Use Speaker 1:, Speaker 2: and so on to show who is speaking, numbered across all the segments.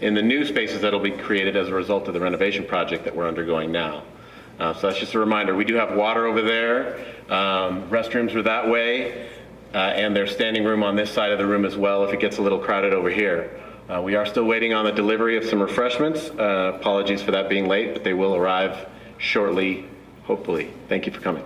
Speaker 1: in the new spaces that will be created as a result of the renovation project that we're undergoing now. So that's just a reminder. We do have water over there, restrooms are that way, and there's standing room on this side of the room as well if it gets a little crowded over here. We are still waiting on the delivery of some refreshments. Apologies for that being late, but they will arrive shortly, hopefully. Thank you for coming.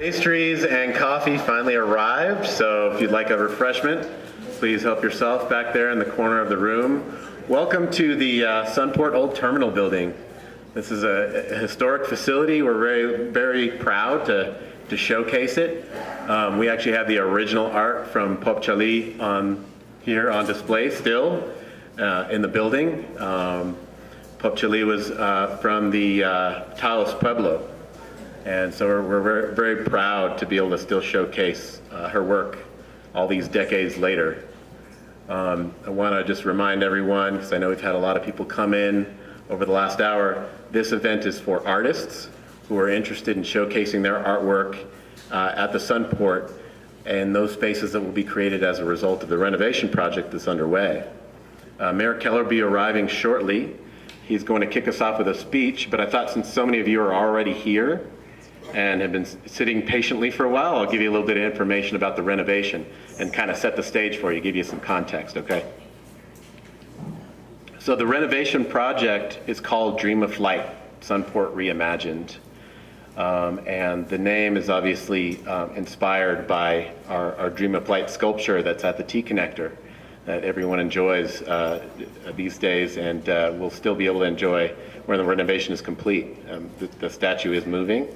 Speaker 1: Pastries and coffee finally arrived, so if you'd like a refreshment, please help yourself back there in the corner of the room. Welcome to the Sunport Old Terminal Building. This is a historic facility. We're very proud to showcase it. We actually have the original art from Pop Chali here on display still in the building. Pop Chali was from the Taos Pueblo. And so we're very proud to be able to still showcase her work all these decades later. I want to just remind everyone, because I know we've had a lot of people come in over the last hour, this event is for artists who are interested in showcasing their artwork at the Sunport and those spaces that will be created as a result of the renovation project that's underway. Mayor Keller will be arriving shortly. He's going to kick us off with a speech, but I thought since so many of you are already here and have been sitting patiently for a while, I'll give you a little bit of information about the renovation and kind of set the stage for you, give you some context, okay? So the renovation project is called Dream of Flight, Sunport Reimagined. And the name is obviously inspired by our Dream of Flight sculpture that's at the T-connector that everyone enjoys these days and will still be able to enjoy when the renovation is complete. The statue is moving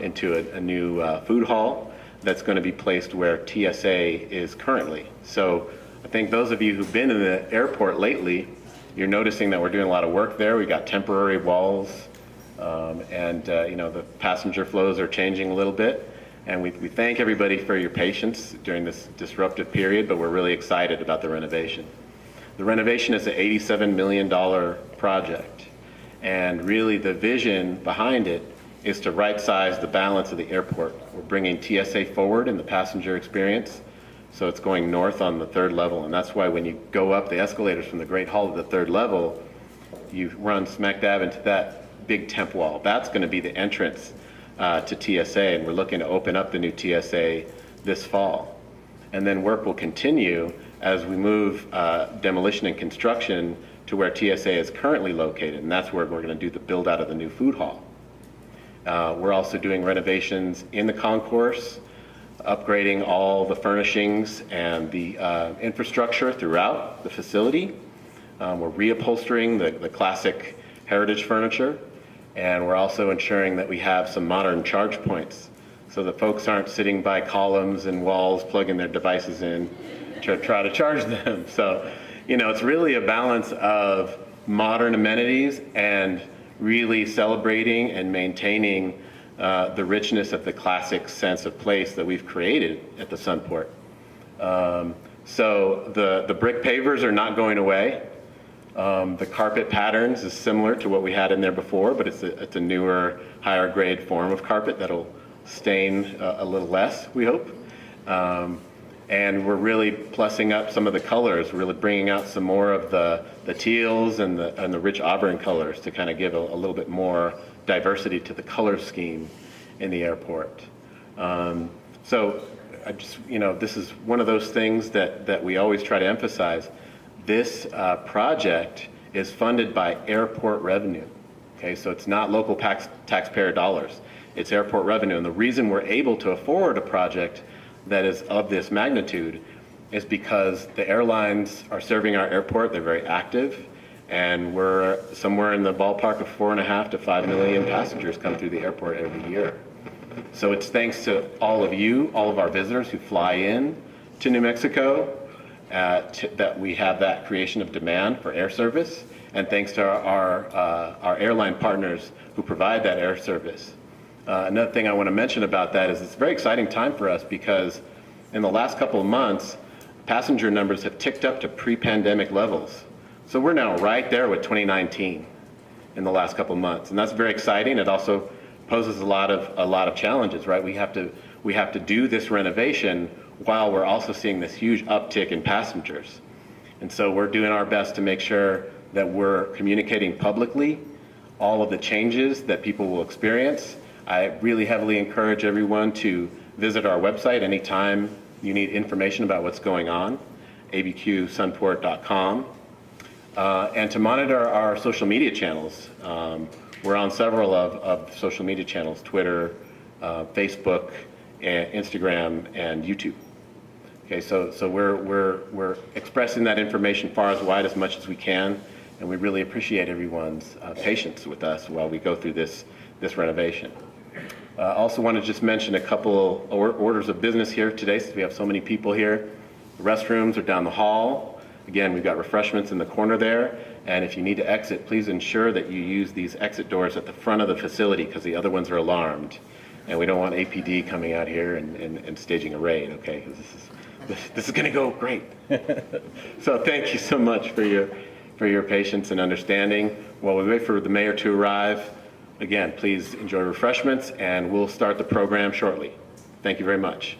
Speaker 1: into a new food hall that's going to be placed where TSA is currently. So I think those of you who've been in the airport lately, you're noticing that we're doing a lot of work there. We got temporary walls and you know, the passenger flows are changing a little bit. And we thank everybody for your patience during this disruptive period, but we're really excited about the renovation. The renovation is an $87 million project. And really the vision behind it is to right-size the balance of the airport. We're bringing TSA forward in the passenger experience, so it's going north on the third level, and that's why when you go up the escalators from the Great Hall to the third level, you run smack dab into that big temp wall. That's going to be the entrance to TSA, and we're looking to open up the new TSA this fall. And then work will continue as we move demolition and construction to where TSA is currently located, and that's where we're going to do the build out of the new food hall. We're also doing renovations in the concourse, upgrading all the furnishings and the infrastructure throughout the facility. We're reupholstering the classic heritage furniture, and we're also ensuring that we have some modern charge points so the folks aren't sitting by columns and walls plugging their devices in to try to charge them. So, it's really a balance of modern amenities and really celebrating and maintaining the richness of the classic sense of place that we've created at the Sunport. So the brick pavers are not going away. The carpet patterns is similar to what we had in there before, but it's a newer, higher grade form of carpet that'll stain a little less, we hope. And we're really plussing up some of the colors, really bringing out some more of the teals and the rich auburn colors to kind of give a little bit more diversity to the color scheme in the airport. So I just, this is one of those things that we always try to emphasize. This project is funded by airport revenue. Okay, so it's not local taxpayer dollars. It's airport revenue. And the reason we're able to afford a project that is of this magnitude is because the airlines are serving our airport. They're very active, and we're somewhere in the ballpark of 4.5 to 5 million passengers come through the airport every year. So it's thanks to all of you, all of our visitors who fly in to New Mexico, that we have that creation of demand for air service, and thanks to our airline partners who provide that air service. Another thing I want to mention about that is it's a very exciting time for us because in the last couple of months, passenger numbers have ticked up to pre-pandemic levels. So we're now right there with 2019 in the last couple of months, and that's very exciting. It also poses a lot of challenges, right? We have to do this renovation while we're also seeing this huge uptick in passengers. And so we're doing our best to make sure that we're communicating publicly all of the changes that people will experience. I really heavily encourage everyone to visit our website anytime you need information about what's going on, abqsunport.com, and to monitor our social media channels. We're on several of social media channels, Twitter, Facebook, and Instagram, and YouTube. Okay, so we're expressing that information far as wide as much as we can, and we really appreciate everyone's patience with us while we go through this renovation. I also want to just mention a couple orders of business here today, since we have so many people here. The restrooms are down the hall. Again, we've got refreshments in the corner there, and if you need to exit, please ensure that you use these exit doors at the front of the facility because the other ones are alarmed, and we don't want APD coming out here and staging a raid, okay? This is going to go great. So thank you so much for your patience and understanding. While we wait for the mayor to arrive, again, please enjoy refreshments, and we'll start the program shortly. Thank you very much.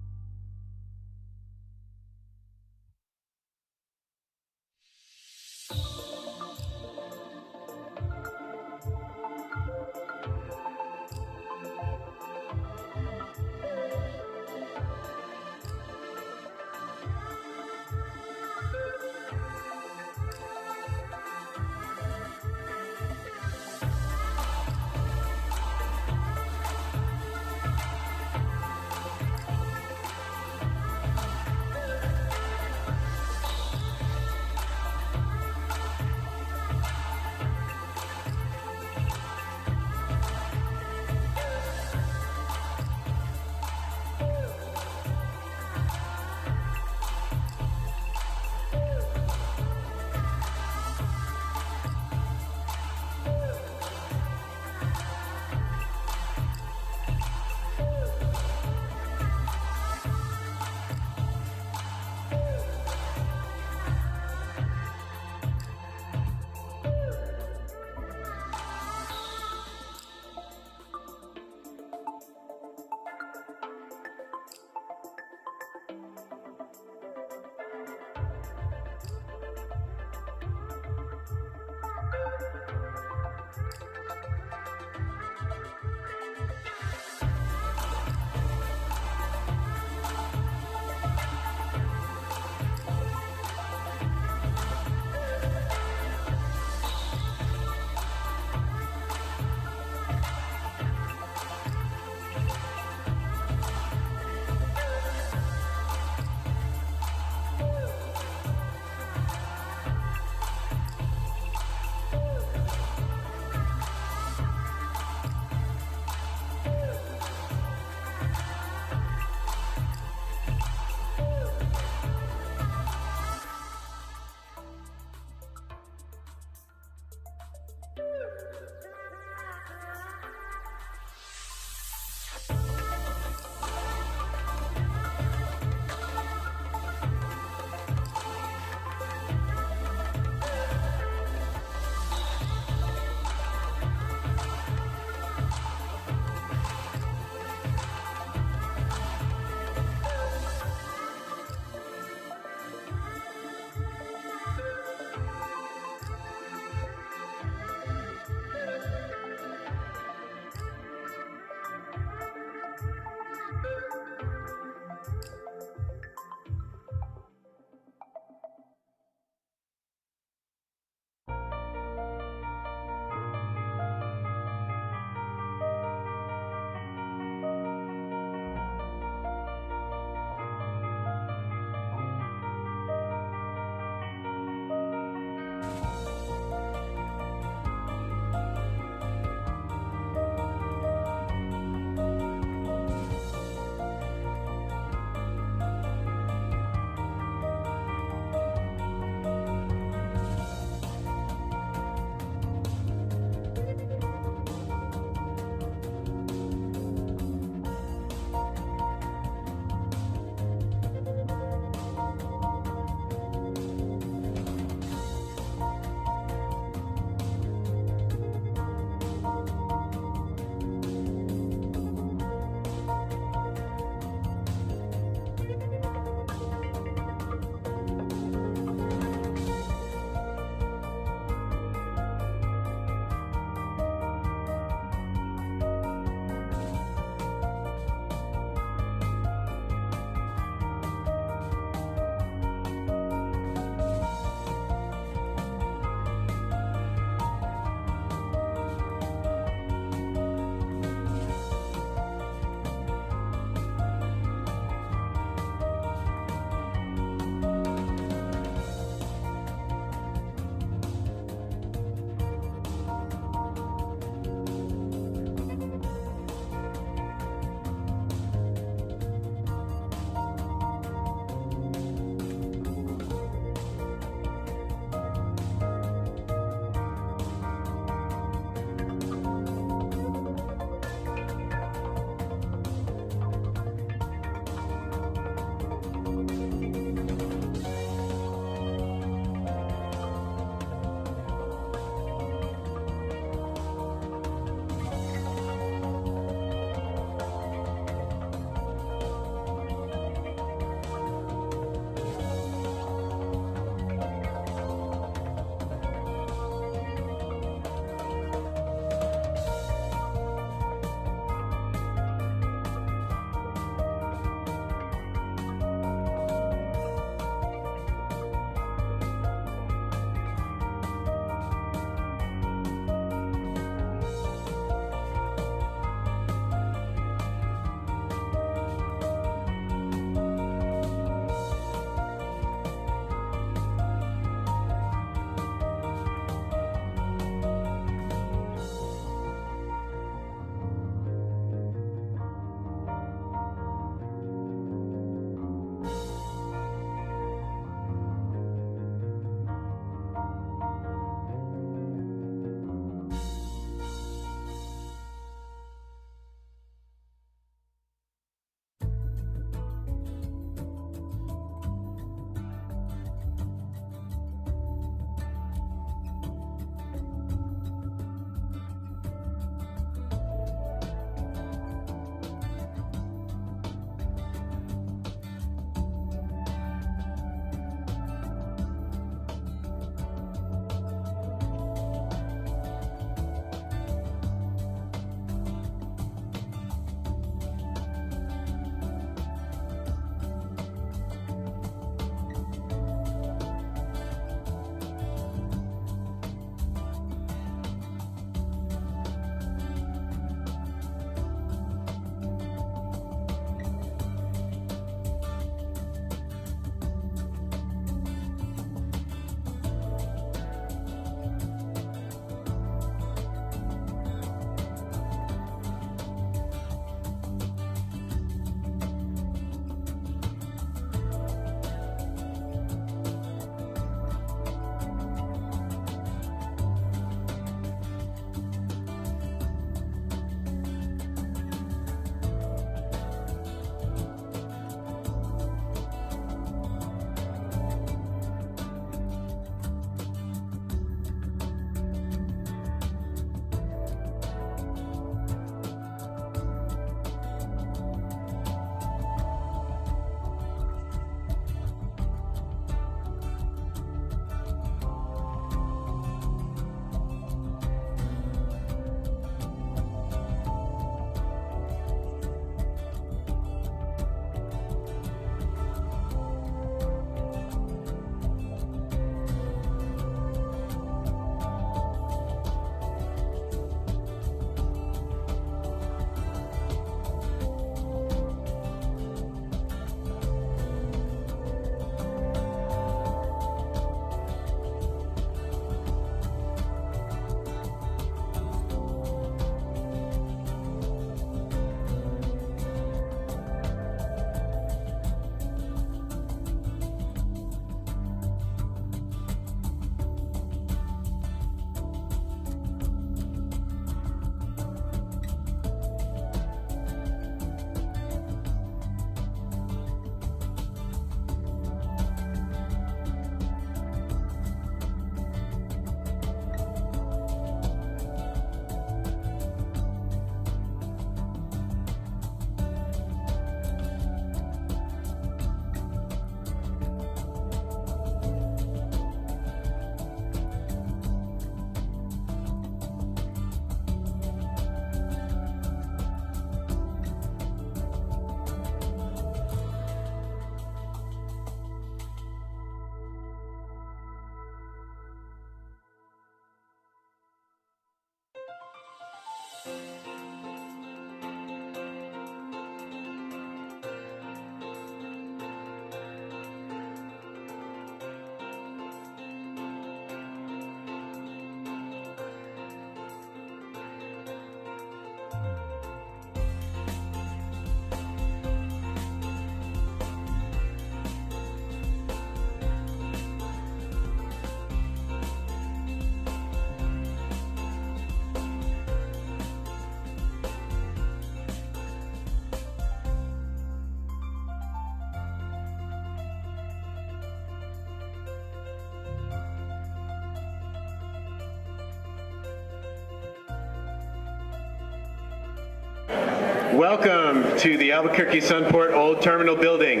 Speaker 1: Welcome to the Albuquerque Sunport Old Terminal Building.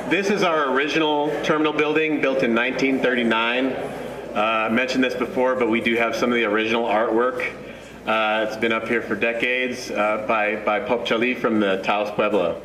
Speaker 1: This is our original terminal building, built in 1939. I mentioned this before, but we do have some of the original artwork. It's been up here for decades by Pop Chali from the Taos Pueblo.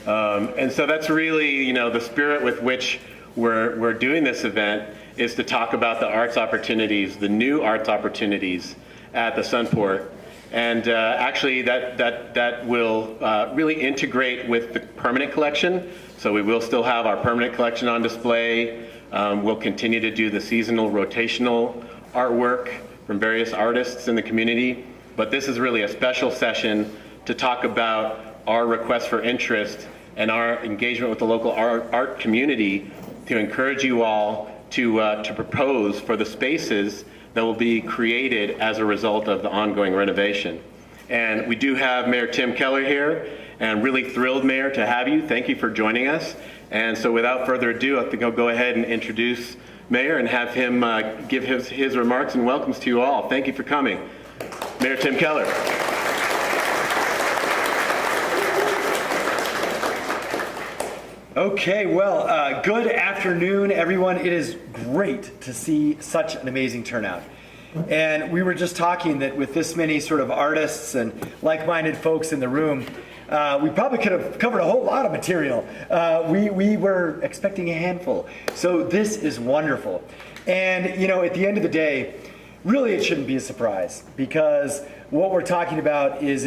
Speaker 1: And so that's really, the spirit with which we're doing this event is to talk about the arts opportunities, the new arts opportunities at the Sunport. And actually that will really integrate with the permanent collection. So we will still have our permanent collection on display. We'll continue to do the seasonal rotational artwork from various artists in the community. But this is really a special session to talk about our request for interest and our engagement with the local art community to encourage you all to propose for the spaces that will be created as a result of the ongoing renovation. And we do have Mayor Tim Keller here, and really thrilled, Mayor, to have you. Thank you for joining us. And so without further ado, I think I'll go ahead and introduce Mayor and have him give his remarks and welcomes to you all. Thank you for coming. Mayor Tim Keller.
Speaker 2: Okay, well, good afternoon, everyone. It is great to see such an amazing turnout. And we were just talking that with this many sort of artists and like-minded folks in the room, we probably could have covered a whole lot of material. We were expecting a handful. So this is wonderful. And, at the end of the day, really it shouldn't be a surprise, because what we're talking about is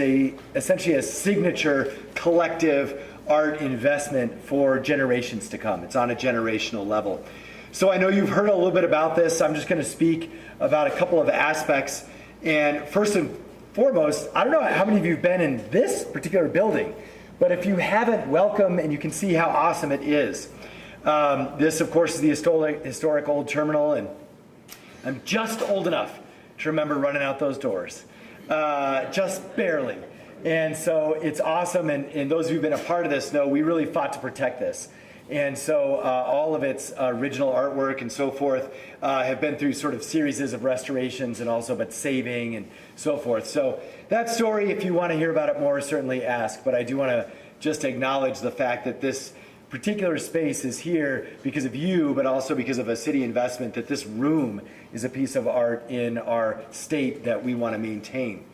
Speaker 2: essentially a signature collective art investment for generations to come. It's on a generational level. So I know you've heard a little bit about this. I'm just going to speak about a couple of aspects. And first and foremost, I don't know how many of you have been in this particular building, but if you haven't, welcome, and you can see how awesome it is. This, of course, is the historic old terminal, and I'm just old enough to remember running out those doors, just barely. And so it's awesome, and those who've been a part of this know we really fought to protect this. And so all of its original artwork and so forth have been through sort of series of restorations and also but saving and so forth. So that story, if you want to hear about it more, certainly ask. But I do want to just acknowledge the fact that this particular space is here because of you, but also because of a city investment, that this room is a piece of art in our state that we want to maintain.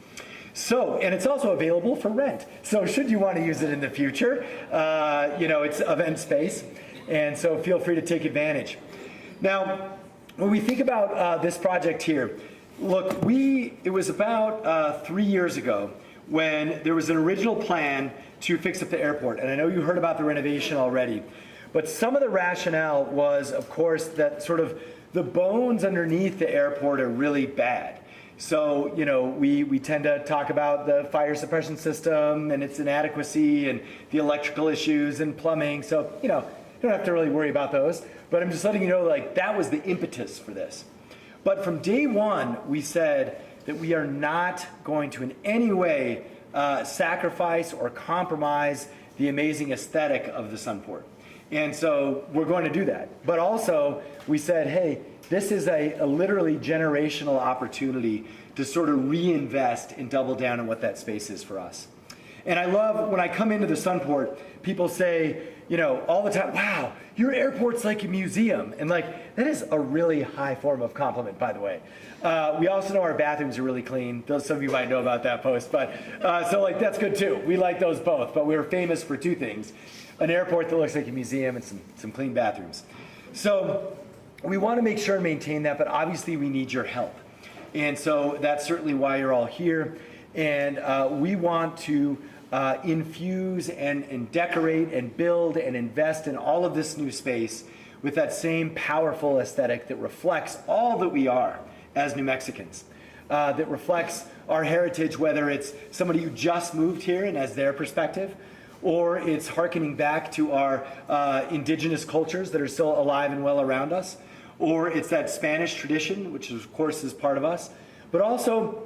Speaker 2: So, and it's also available for rent. So should you want to use it in the future, it's event space. And so feel free to take advantage. Now, when we think about this project here, look, it was about 3 years ago when there was an original plan to fix up the airport. And I know you heard about the renovation already. But some of the rationale was, of course, that sort of the bones underneath the airport are really bad. So, we tend to talk about the fire suppression system and its inadequacy and the electrical issues and plumbing. So, you don't have to really worry about those. But I'm just letting you know, that was the impetus for this. But from day one, we said that we are not going to in any way sacrifice or compromise the amazing aesthetic of the Sunport. And so we're going to do that. But also, we said, hey, this is a literally generational opportunity to sort of reinvest and double down on what that space is for us. And I love when I come into the Sunport, people say, all the time, wow, your airport's like a museum. And that is a really high form of compliment, by the way. We also know our bathrooms are really clean. Some of you might know about that post, but so that's good too. We like those both, but we're famous for two things: an airport that looks like a museum and some clean bathrooms. So we want to make sure and maintain that, but obviously we need your help. And so that's certainly why you're all here. And we want to infuse and decorate and build and invest in all of this new space with that same powerful aesthetic that reflects all that we are as New Mexicans, that reflects our heritage, whether it's somebody who just moved here and has their perspective, or it's hearkening back to our indigenous cultures that are still alive and well around us, or it's that Spanish tradition, which of course is part of us, but also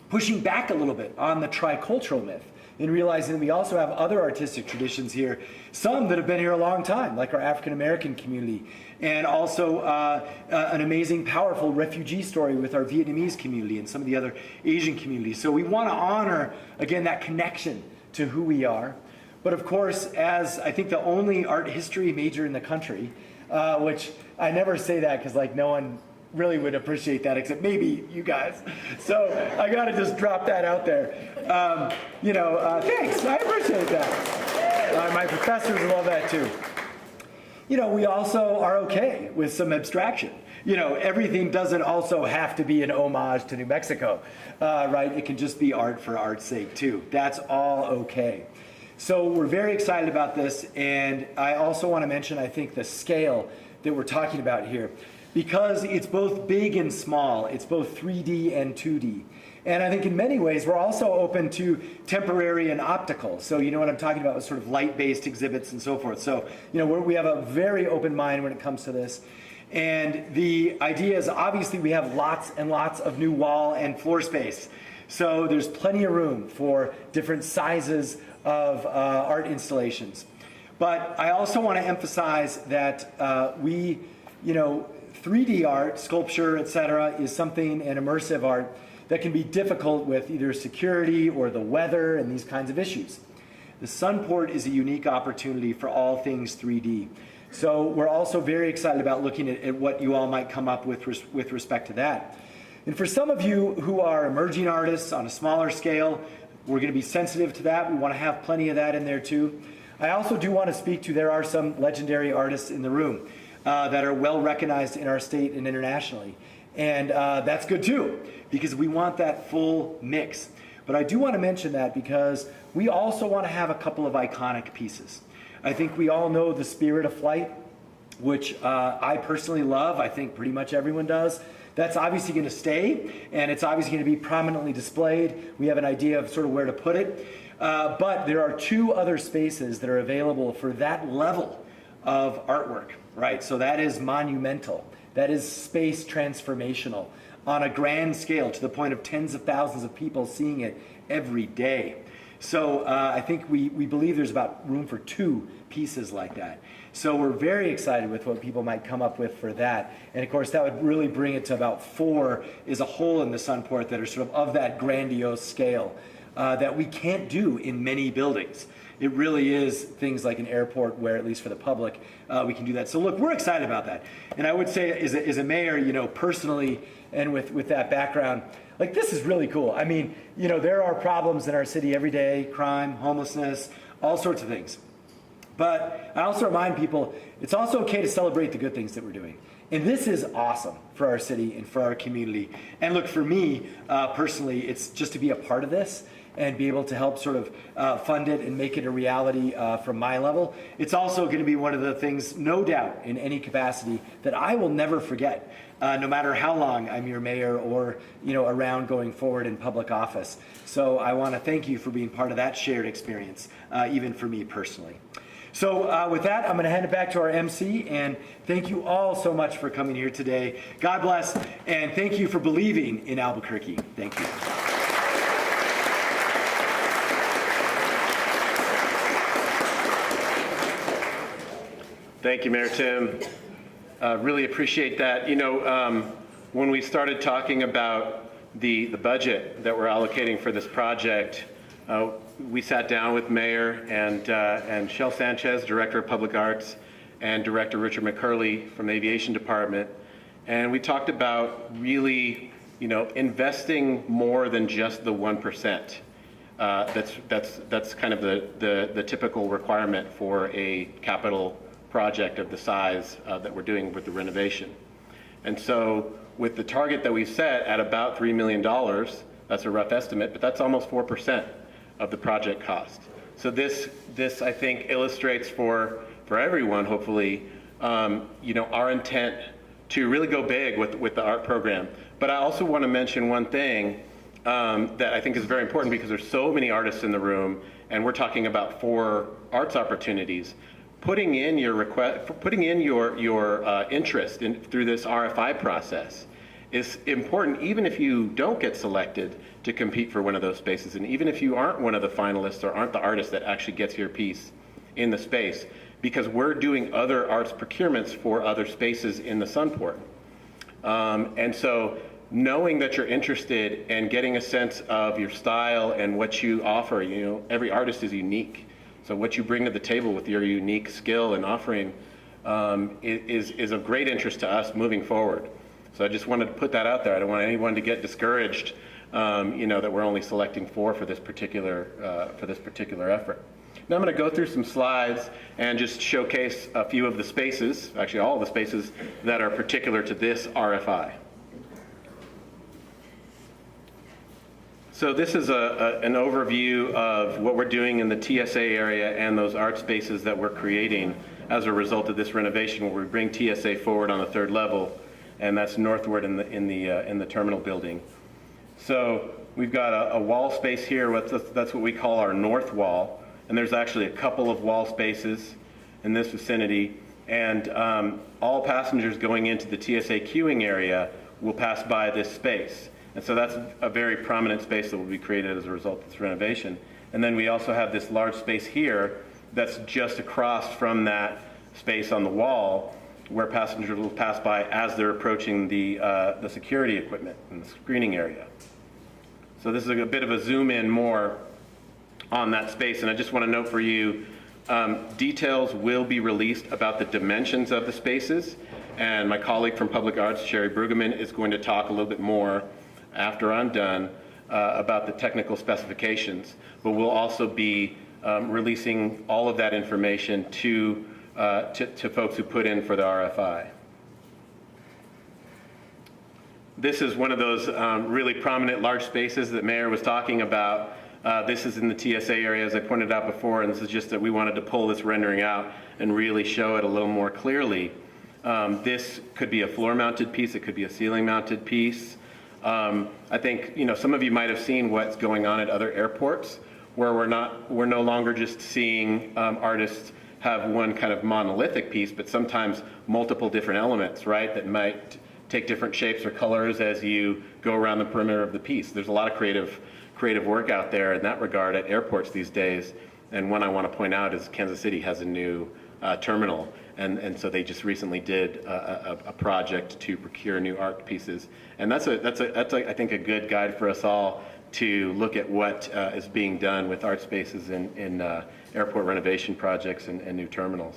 Speaker 2: pushing back a little bit on the tricultural myth and realizing that we also have other artistic traditions here, some that have been here a long time, like our African American community, and also an amazing, powerful refugee story with our Vietnamese community and some of the other Asian communities. So we want to honor, again, that connection to who we are. But of course, as I think the only art history major in the country, which I never say that because like no one really would appreciate that except maybe you guys. So I got to just drop that out there. Thanks, I appreciate that. My professors love that too. We also are okay with some abstraction. Everything doesn't also have to be an homage to New Mexico, right? It can just be art for art's sake too. That's all okay. So we're very excited about this, and I also want to mention, I think, the scale that we're talking about here, because it's both big and small. It's both 3D and 2D. And I think in many ways, we're also open to temporary and optical. So you know what I'm talking about with sort of light-based exhibits and so forth. So, we have a very open mind when it comes to this. And the idea is obviously we have lots and lots of new wall and floor space. So there's plenty of room for different sizes of art installations. But I also want to emphasize that 3D art, sculpture, etc., is something, and immersive art, that can be difficult with either security or the weather and these kinds of issues. The Sunport is a unique opportunity for all things 3D. So we're also very excited about looking at what you all might come up with respect to that. And for some of you who are emerging artists on a smaller scale, we're going to be sensitive to that. We want to have plenty of that in there too. I also do want to speak to, there are some legendary artists in the room that are well recognized in our state and internationally. And that's good too, because we want that full mix. But I do want to mention that because we also want to have a couple of iconic pieces. I think we all know the Spirit of Flight, which I personally love. I think pretty much everyone does. That's obviously going to stay, and it's obviously going to be prominently displayed. We have an idea of sort of where to put it. But there are two other spaces that are available for that level of artwork, right? So that is monumental. That is space transformational on a grand scale to the point of tens of thousands of people seeing it every day. So I think we believe there's about room for two pieces like that. So we're very excited with what people might come up with for that. And of course that would really bring it to about 4 as a whole in the Sunport that are sort of that grandiose scale that we can't do in many buildings. It really is things like an airport where, at least for the public, we can do that. So look, we're excited about that. And I would say as a mayor, personally, and with that background, like this is really cool. I mean, there are problems in our city every day, crime, homelessness, all sorts of things. But I also remind people, it's also okay to celebrate the good things that we're doing. And this is awesome for our city and for our community. And look, for me, personally, it's just to be a part of this and be able to help sort of fund it and make it a reality from my level. It's also going to be one of the things, no doubt, in any capacity that I will never forget, no matter how long I'm your mayor or around going forward in public office. So I want to thank you for being part of that shared experience, even for me personally. So with that, I'm going to hand it back to our MC, and thank you all so much for coming here today. God bless, and thank you for believing in Albuquerque. Thank you.
Speaker 1: Thank you, Mayor Tim. Really appreciate that. When we started talking about the budget that we're allocating for this project, we sat down with Mayor and Shel Sanchez, Director of Public Arts, and Director Richard McCurley from the Aviation Department, and we talked about really, investing more than just the 1%. That's kind of the typical requirement for a capital project of the size that we're doing with the renovation. And so with the target that we've set at about $3 million, that's a rough estimate, but that's almost 4% of the project cost. So this I think illustrates for everyone, hopefully, our intent to really go big with the art program. But I also want to mention one thing that I think is very important, because there's so many artists in the room, and we're talking about 4 arts opportunities. Putting in your request, putting in your interest through this RFI process is important, even if you don't get selected to compete for one of those spaces, and even if you aren't one of the finalists or aren't the artist that actually gets your piece in the space, because we're doing other arts procurements for other spaces in the Sunport. And so knowing that you're interested and getting a sense of your style and what you offer. Every artist is unique. So what you bring to the table with your unique skill and offering is of great interest to us moving forward. So I just wanted to put that out there. I don't want anyone to get discouraged, that we're only selecting 4 for this particular effort. Now I'm going to go through some slides and just showcase a few of the spaces, actually all of the spaces that are particular to this RFI. So this is an overview of what we're doing in the TSA area and those art spaces that we're creating as a result of this renovation, where we bring TSA forward on the 3rd level, and that's northward in the terminal building. So we've got a wall space here. That's what we call our north wall, and there's actually a couple of wall spaces in this vicinity, and all passengers going into the TSA queuing area will pass by this space. And so that's a very prominent space that will be created as a result of this renovation. And then we also have this large space here that's just across from that space on the wall, where passengers will pass by as they're approaching the security equipment and the screening area. So this is a bit of a zoom in more on that space. And I just want to note for you, details will be released about the dimensions of the spaces. And my colleague from Public Arts, Sherry Brueggemann, is going to talk a little bit more after I'm done about the technical specifications. But we'll also be releasing all of that information to folks who put in for the RFI. This is one of those really prominent large spaces that Mayor was talking about. This is in the TSA area, as I pointed out before, and this is just that we wanted to pull this rendering out and really show it a little more clearly. This could be a floor-mounted piece, it could be a ceiling-mounted piece. I think some of you might have seen what's going on at other airports, where we're no longer just seeing artists have one kind of monolithic piece, but sometimes multiple different elements, right, that might take different shapes or colors as you go around the perimeter of the piece. There's a lot of creative work out there in that regard at airports these days, and one I want to point out is Kansas City has a new terminal, and so they just recently did a project to procure new art pieces, and that's I think a good guide for us all to look at what is being done with art spaces in airport renovation projects and new terminals.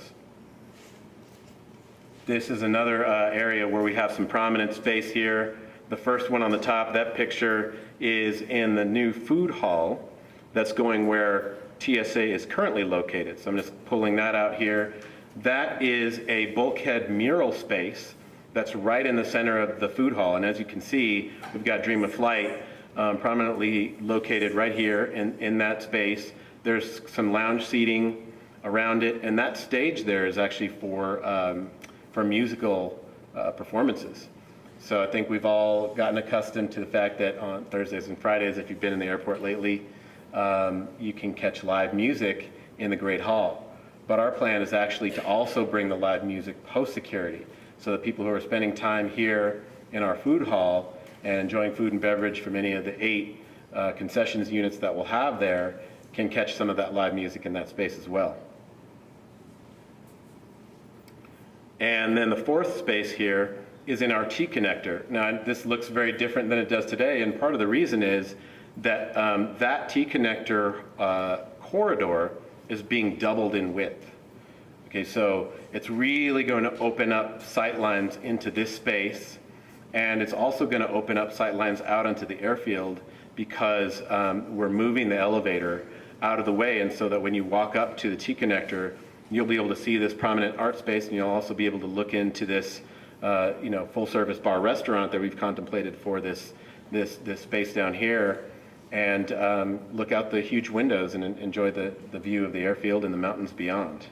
Speaker 1: This is another area where we have some prominent space here. The first one on the top, that picture is in the new food hall that's going where TSA is currently located. So I'm just pulling that out here. That is a bulkhead mural space that's right in the center of the food hall. And as you can see, we've got Dream of Flight prominently located right here in that space. There's some lounge seating around it, and that stage there is actually for musical performances. So I think we've all gotten accustomed to the fact that on Thursdays and Fridays, if you've been in the airport lately, you can catch live music in the Great Hall. But our plan is actually to also bring the live music post-security, so that people who are spending time here in our food hall and enjoying food and beverage from any of the 8 concessions units that we'll have there can catch some of that live music in that space as well. And then the fourth space here is in our T-connector. Now, this looks very different than it does today, and part of the reason is that that T-connector corridor is being doubled in width. Okay, so it's really going to open up sight lines into this space, and it's also going to open up sight lines out onto the airfield because we're moving the elevator out of the way, and so that when you walk up to the T-connector, you'll be able to see this prominent art space, and you'll also be able to look into this full-service bar restaurant that we've contemplated for this space down here, and look out the huge windows and enjoy the view of the airfield and the mountains beyond.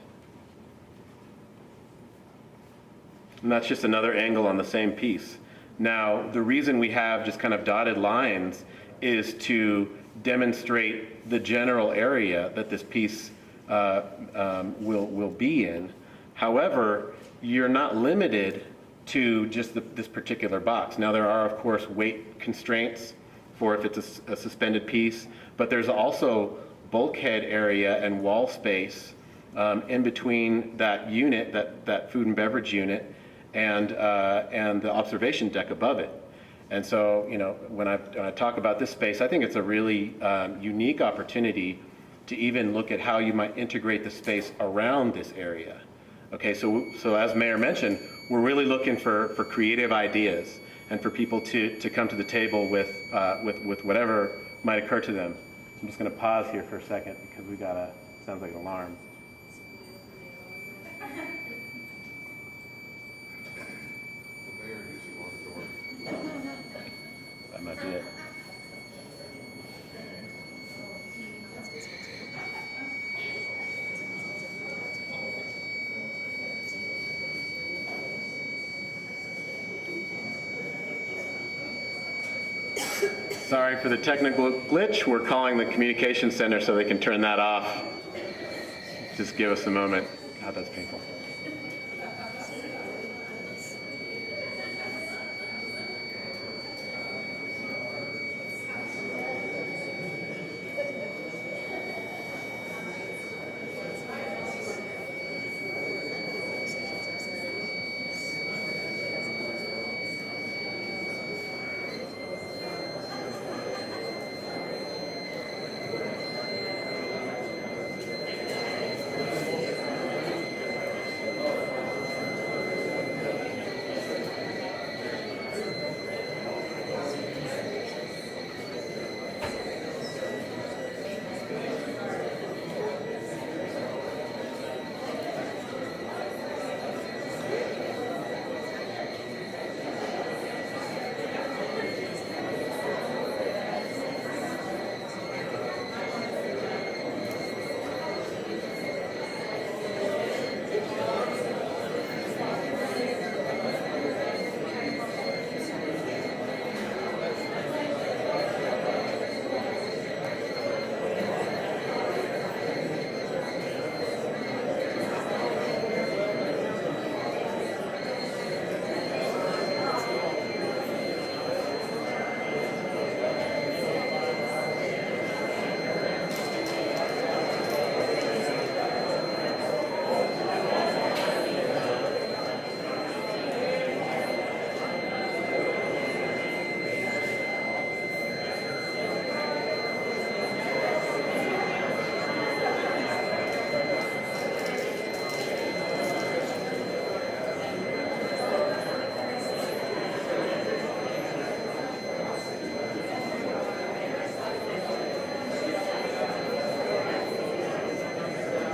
Speaker 1: And that's just another angle on the same piece. Now, the reason we have just kind of dotted lines is to demonstrate the general area that this piece will be in. However, you're not limited to just this particular box. Now, there are, of course, weight constraints for if it's a suspended piece, but there's also bulkhead area and wall space in between that unit, that food and beverage unit, and the observation deck above it. And so, you know, when I talk about this space, I think it's a really unique opportunity to even look at how you might integrate the space around this area. Okay, so as Mayor mentioned, we're really looking for creative ideas and for people to come to the table with whatever might occur to them. I'm just going to pause here for a second because we got a, sounds like an alarm. That might be it. Sorry for the technical glitch. We're calling the communication center so they can turn that off. Just give us a moment. God, that's painful.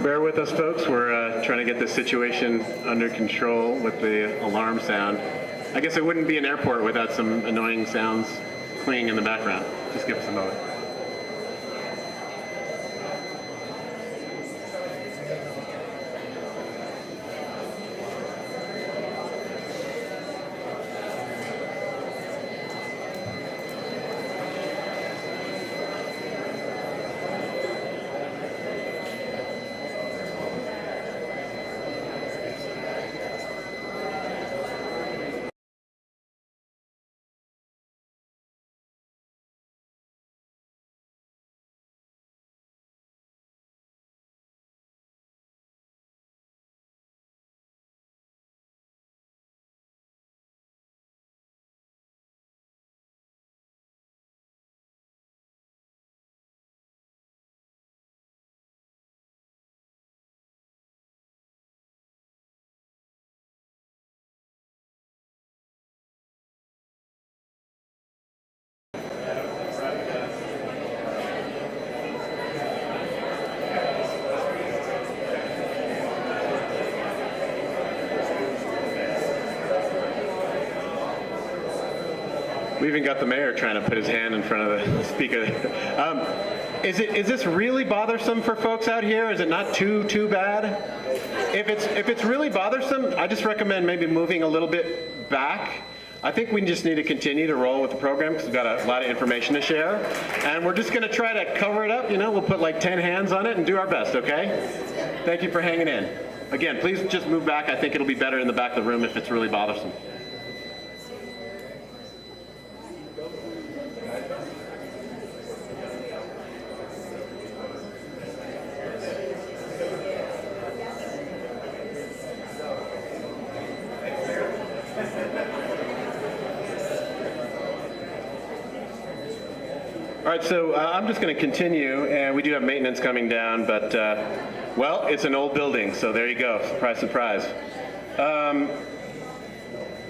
Speaker 1: Bear with us, folks. We're trying to get this situation under control with the alarm sound. I guess it wouldn't be an airport without some annoying sounds clinging in the background. Just give us a moment. We even got the mayor trying to put his hand in front of the speaker. Is this really bothersome for folks out here? Is it not too bad? If it's really bothersome, I just recommend maybe moving a little bit back. I think we just need to continue to roll with the program because we've got a lot of information to share. And we're just going to try to cover it up. You know, we'll put like 10 hands on it and do our best, okay? Thank you for hanging in. Again, please just move back. I think it'll be better in the back of the room if it's really bothersome. All right, so I'm just going to continue, and we do have maintenance coming down, but, well, it's an old building, so there you go. Surprise, surprise.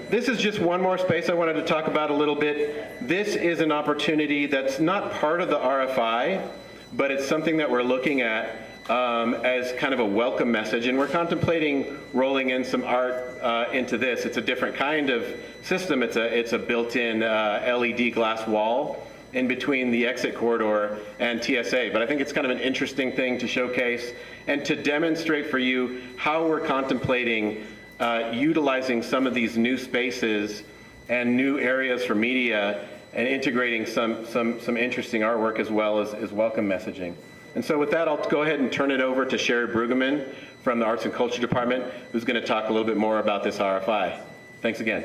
Speaker 1: This is just one more space I wanted to talk about a little bit. This is an opportunity that's not part of the RFI, but it's something that we're looking at as kind of a welcome message, and we're contemplating rolling in some art into this. It's a different kind of system. It's a built-in LED glass wall in between the exit corridor and TSA, but I think it's kind of an interesting thing to showcase and to demonstrate for you how we're contemplating utilizing some of these new spaces and new areas for media and integrating some interesting artwork as well as welcome messaging. And so with that, I'll go ahead and turn it over to Sherry Brueggemann from the Arts and Culture Department, who's going to talk a little bit more about this RFI. Thanks again.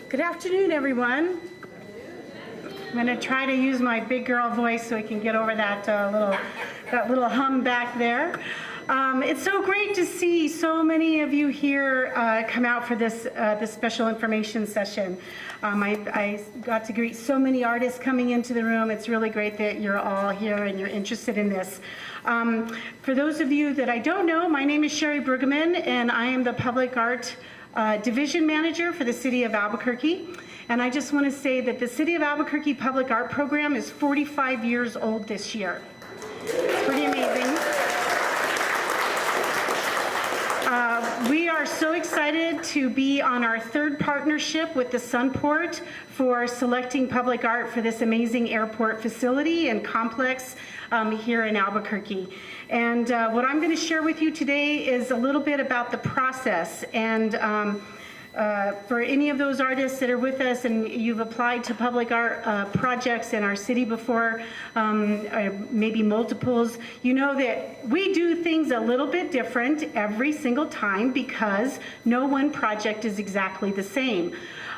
Speaker 3: Good afternoon, everyone. I'm going to try to use my big girl voice so we can get over that little hum back there. It's so great to see so many of you here come out for this special information session. I got to greet so many artists coming into the room. It's really great that you're all here and you're interested in this. For those of you that I don't know, my name is Sherry Brueggemann, and I am the Public Art Division Manager for the City of Albuquerque. And I just want to say that the City of Albuquerque Public Art Program is 45 years old this year. It's pretty amazing. We are so excited to be on our third partnership with the Sunport for selecting public art for this amazing airport facility and complex here in Albuquerque. And what I'm going to share with you today is a little bit about the process. And for any of those artists that are with us and you've applied to public art projects in our city before, maybe multiples, you know that we do things a little bit different every single time because no one project is exactly the same.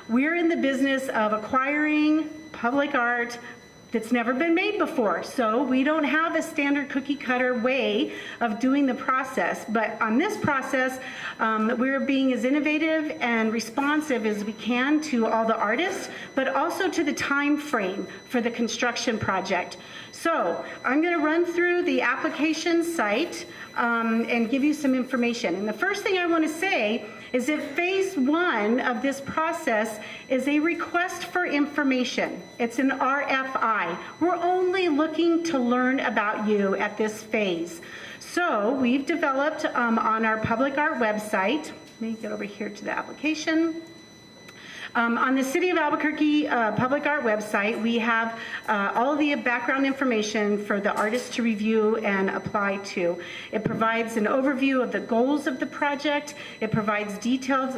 Speaker 3: We're in the business of acquiring public art that's never been made before. So we don't have a standard cookie cutter way of doing the process. But on this process, we're being as innovative and responsive as we can to all the artists, but also to the time frame for the construction project. So I'm going to run through the application site and give you some information. And the first thing I want to say is that phase one of this process is a request for information. It's an RFI. We're only looking to learn about you at this phase. So we've developed on our public art website, let me get over here to the application. On the City of Albuquerque Public Art website, we have all of the background information for the artists to review and apply to. It provides an overview of the goals of the project. It provides detailed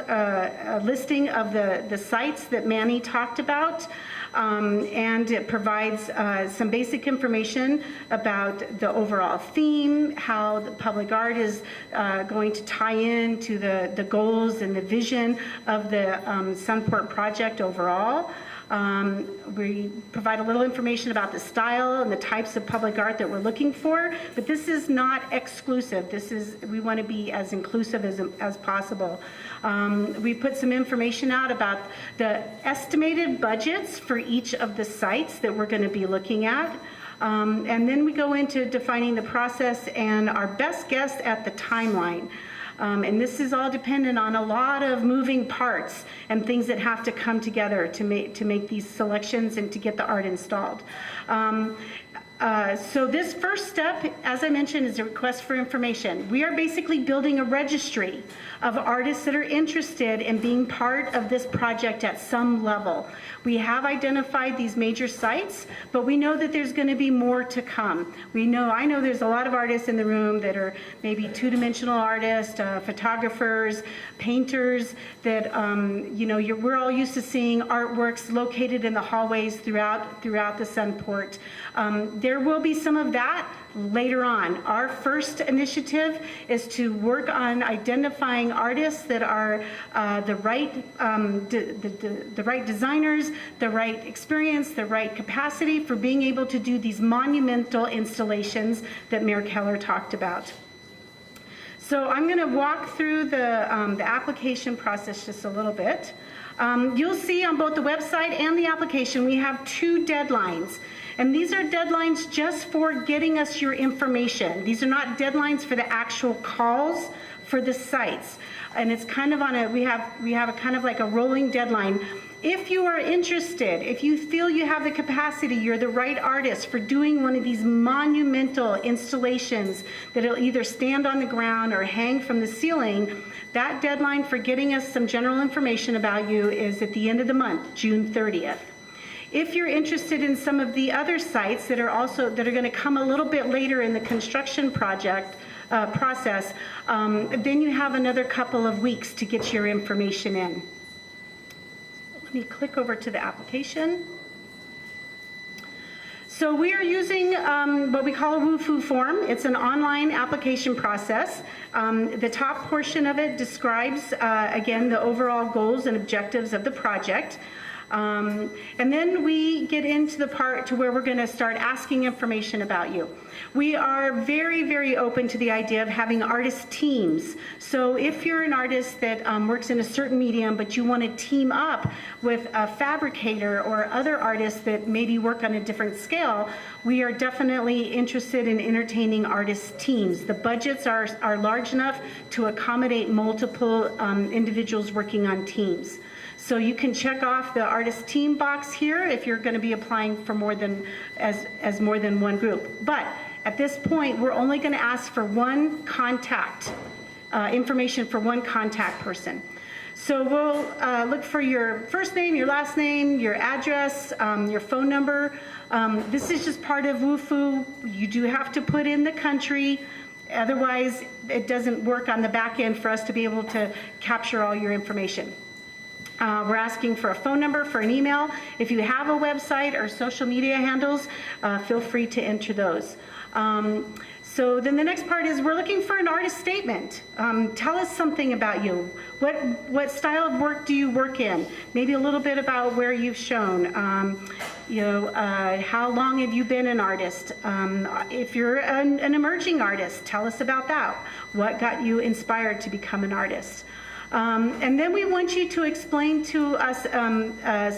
Speaker 3: listing of the sites that Manny talked about. And it provides some basic information about the overall theme, how the public art is going to tie in to the goals and the vision of the Sunport project overall. We provide a little information about the style and the types of public art that we're looking for, but this is not exclusive. We want to be as inclusive as possible. We put some information out about the estimated budgets for each of the sites that we're going to be looking at. And then we go into defining the process and our best guess at the timeline. And this is all dependent on a lot of moving parts and things that have to come together to make these selections and to get the art installed. So this first step, as I mentioned, is a request for information. We are basically building a registry of artists that are interested in being part of this project at some level. We have identified these major sites, but we know that there's going to be more to come. I know there's a lot of artists in the room that are maybe two-dimensional artists, photographers, painters, that we're all used to seeing artworks located in the hallways throughout the Sunport. There will be some of that later on. Our first initiative is to work on identifying artists that are the right designers, the right experience, the right capacity for being able to do these monumental installations that Mayor Keller talked about. So I'm going to walk through the application process just a little bit. You'll see on both the website and the application we have 2 deadlines. And these are deadlines just for getting us your information. These are not deadlines for the actual calls for the sites. And it's kind of on we have a kind of like a rolling deadline. If you are interested, if you feel you have the capacity, you're the right artist for doing one of these monumental installations that'll either stand on the ground or hang from the ceiling, that deadline for getting us some general information about you is at the end of the month, June 30th. If you're interested in some of the other sites that are going to come a little bit later in the construction project process, then you have another couple of weeks to get your information in. Let me click over to the application. So we are using what we call a WUFU form. It's an online application process. The top portion of it describes, again, the overall goals and objectives of the project. And then we get into the part to where we're going to start asking information about you. We are very, very open to the idea of having artist teams. So if you're an artist that works in a certain medium, but you want to team up with a fabricator or other artists that maybe work on a different scale, we are definitely interested in entertaining artist teams. The budgets are large enough to accommodate multiple individuals working on teams. So you can check off the artist team box here if you're going to be applying for more than more than one group. But at this point, we're only going to ask for one contact information for one contact person. So we'll look for your first name, your last name, your address, your phone number. This is just part of WUFU. You do have to put in the country. Otherwise, it doesn't work on the back end for us to be able to capture all your information. We're asking for a phone number, for an email. If you have a website or social media handles, feel free to enter those. So then the next part is we're looking for an artist statement. Tell us something about you. What style of work do you work in? Maybe a little bit about where you've shown. How long have you been an artist? If you're an emerging artist, tell us about that. What got you inspired to become an artist? And then we want you to explain to us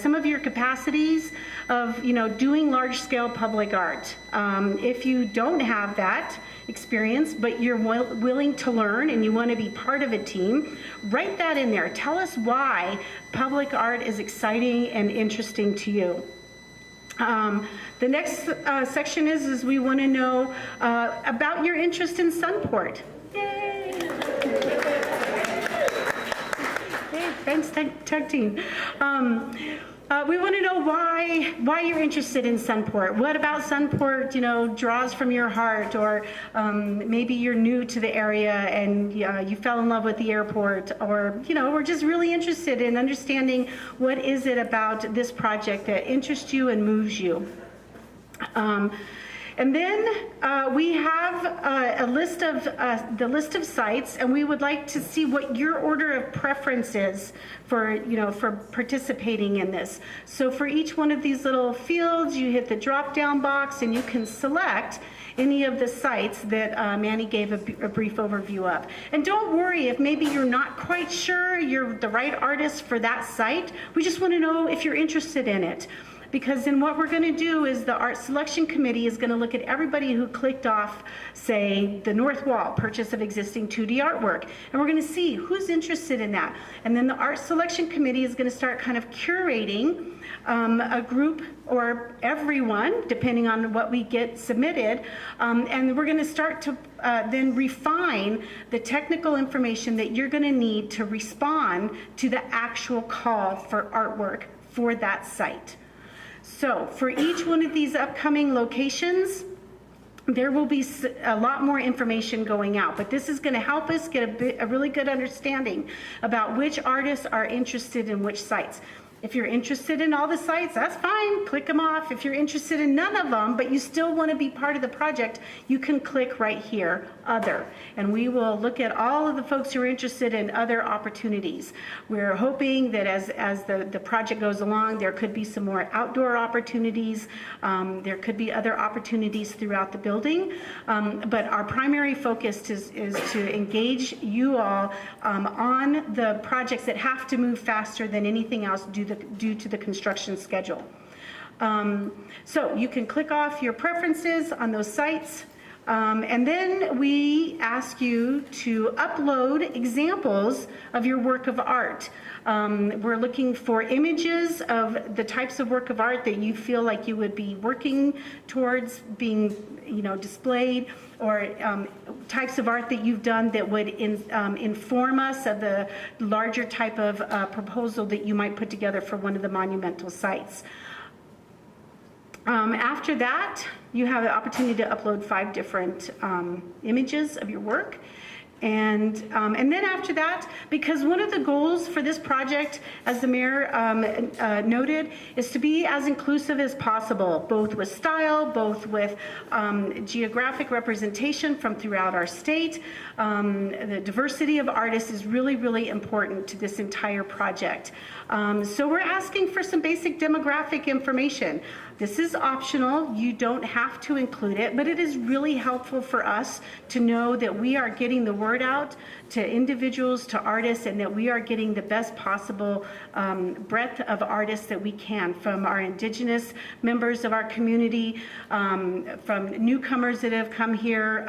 Speaker 3: some of your capacities of, doing large-scale public art. If you don't have that experience, but you're willing to learn and you want to be part of a team, write that in there. Tell us why public art is exciting and interesting to you. The next section is we want to know about your interest in Sunport. Yay! Thanks, tag team. We want to know why you're interested in Sunport. What about Sunport, draws from your heart, or maybe you're new to the area and you fell in love with the airport, or we're just really interested in understanding what is it about this project that interests you and moves you. And then we have a list of the list of sites, and we would like to see what your order of preference is for for participating in this. So for each one of these little fields, you hit the drop-down box, and you can select any of the sites that Manny gave a brief overview of. And don't worry if maybe you're not quite sure you're the right artist for that site. We just want to know if you're interested in it. because then what we're going to do is the art selection committee is going to look at everybody who clicked off, say, the north wall, purchase of existing 2D artwork, and we're going to see who's interested in that. And then the art selection committee is going to start kind of curating a group or everyone, depending on what we get submitted, and we're going to start to then refine the technical information that you're going to need to respond to the actual call for artwork for that site. So for each one of these upcoming locations, there will be a lot more information going out, but this is going to help us get a really good understanding about which artists are interested in which sites. If you're interested in all the sites, that's fine, click them off. If you're interested in none of them, but you still want to be part of the project, you can click right here, Other, and we will look at all of the folks who are interested in other opportunities. We're hoping that as the project goes along, there could be some more outdoor opportunities, there could be other opportunities throughout the building, but our primary focus is to engage you all on the projects that have to move faster than anything else due to the construction schedule. So you can click off your preferences on those sites, and then we ask you to upload examples of your work of art. We're looking for images of the types of work of art that you feel like you would be working towards being, displayed, or types of art that you've done that would inform us of the larger type of proposal that you might put together for one of the monumental sites. After that, you have the opportunity to upload 5 different images of your work. And then after that, because one of the goals for this project, as the mayor noted, is to be as inclusive as possible, both with style, both with geographic representation from throughout our state. The diversity of artists is really, really important to this entire project. So we're asking for some basic demographic information. This is optional. You don't have to include it, but it is really helpful for us to know that we are getting the word out to individuals, to artists, and that we are getting the best possible breadth of artists that we can, from our indigenous members of our community, from newcomers that have come here.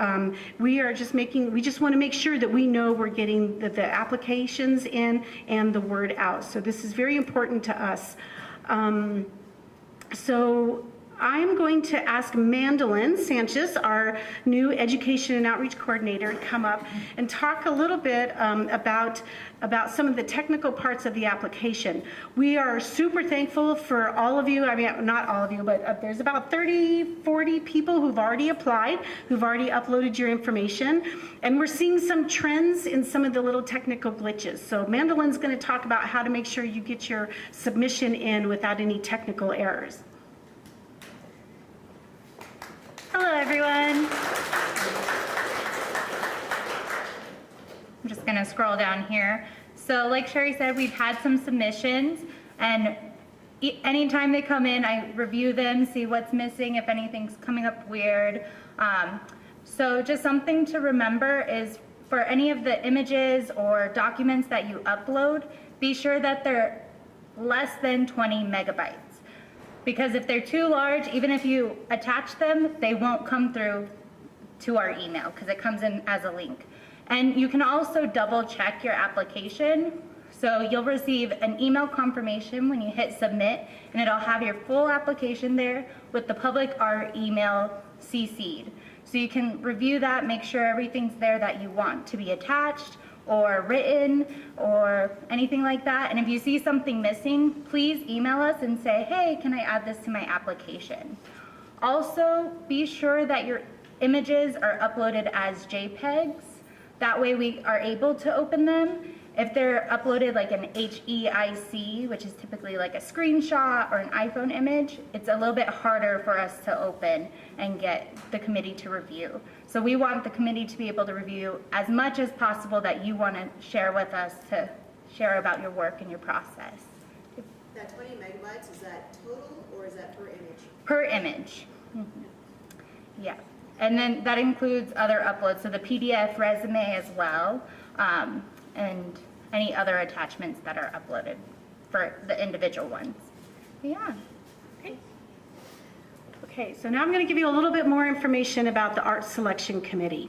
Speaker 3: We just want to make sure that we know we're getting the applications in and the word out. So this is very important to us. So I'm going to ask Mandolin Sanchez, our new Education and Outreach Coordinator, to come up and talk a little bit about some of the technical parts of the application. We are super thankful for all of you. I mean, not all of you, but there's about 30, 40 people who've already applied, who've already uploaded your information. And we're seeing some trends in some of the little technical glitches. So Mandolin's going to talk about how to make sure you get your submission in without any technical errors.
Speaker 4: Hello, everyone. I'm just going to scroll down here. So like Sherry said, we've had some submissions, and anytime they come in, I review them, see what's missing, if anything's coming up weird. So just something to remember is for any of the images or documents that you upload, be sure that they're less than 20 megabytes. Because if they're too large, even if you attach them, they won't come through to our email because it comes in as a link. And you can also double check your application. So you'll receive an email confirmation when you hit submit, and it'll have your full application there with the public art email CC'd. So you can review that, make sure everything's there that you want to be attached or written or anything like that. And if you see something missing, please email us and say, hey, can I add this to my application? Also, be sure that your images are uploaded as JPEGs. That way we are able to open them. If they're uploaded like an HEIC, which is typically like a screenshot or an iPhone image, it's a little bit harder for us to open and get the committee to review. So we want the committee to be able to review as much as possible that you want to share with us, to share about your work and your process.
Speaker 5: That 20 megabytes, is that total or is that per image?
Speaker 4: Per image. Mm-hmm. Yeah. And then that includes other uploads, so the PDF resume as well, and any other attachments that are uploaded for the individual ones. Yeah.
Speaker 3: Okay, so now I'm going to give you a little bit more information about the Art Selection Committee.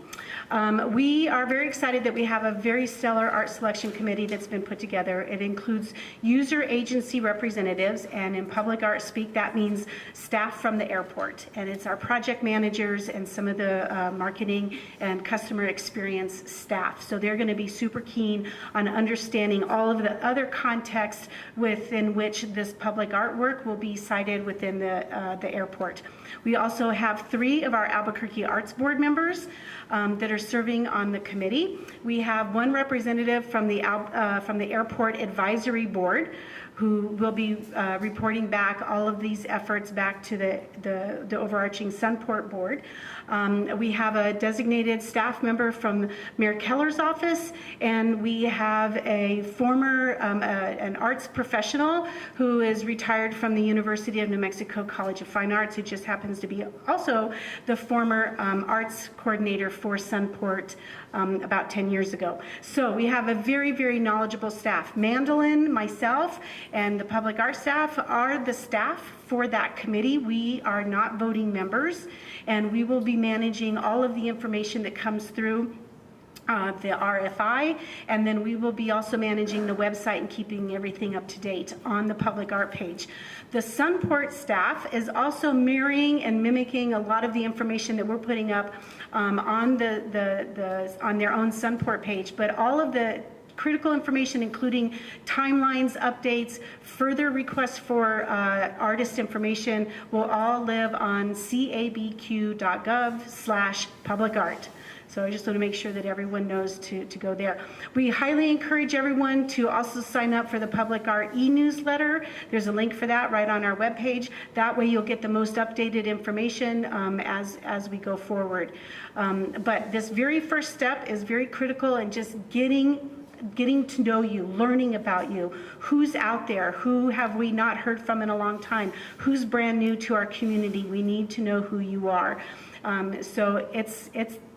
Speaker 3: We are very excited that we have a very stellar Art Selection Committee that's been put together. It includes user agency representatives, and in public art speak, that means staff from the airport. And it's our project managers and some of the marketing and customer experience staff. So they're going to be super keen on understanding all of the other contexts within which this public artwork will be cited within the airport. We also have 3 of our Albuquerque Arts Board members that are serving on the committee. We have 1 representative from the Airport Advisory Board who will be reporting back all of these efforts back to the overarching Sunport board. We have a designated staff member from Mayor Keller's office, and we have a former an arts professional who is retired from the University of New Mexico College of Fine Arts, who just happens to be also the former arts coordinator for Sunport about 10 years ago. So we have a very, very knowledgeable staff. Mandolin, myself, and the public art staff are the staff for that committee. We are not voting members, and we will be managing all of the information that comes through the RFI, and then we will be also managing the website and keeping everything up to date on the public art page. The Sunport staff is also mirroring and mimicking a lot of the information that we're putting up on on their own Sunport page, but all of the critical information, including timelines, updates, further requests for artist information, will all live on cabq.gov/publicart. So I just want to make sure that everyone knows to go there. We highly encourage everyone to also sign up for the Public Art e-newsletter. There's a link for that right on our webpage. That way you'll get the most updated information as we go forward. But this very first step is very critical in just getting to know you, learning about you, who's out there, who have we not heard from in a long time, who's brand new to our community. We need to know who you are. So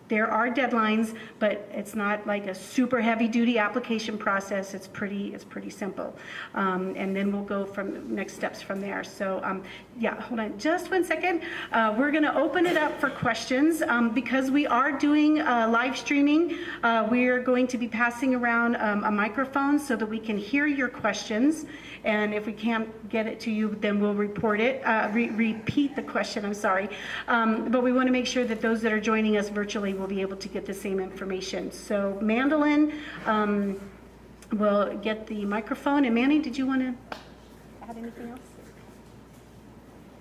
Speaker 3: there are deadlines, but it's not like a super heavy-duty application process. It's pretty simple, and then we'll go from next steps from there. So yeah, hold on just 1 second. We're going to open it up for questions because we are doing live streaming. We are going to be passing around a microphone so that we can hear your questions. And if we can't get it to you, then we'll report it, repeat the question, I'm sorry. But we want to make sure that those that are joining us virtually will be able to get the same information. So Mandolin will get the microphone. And Manny, did you want to add anything else?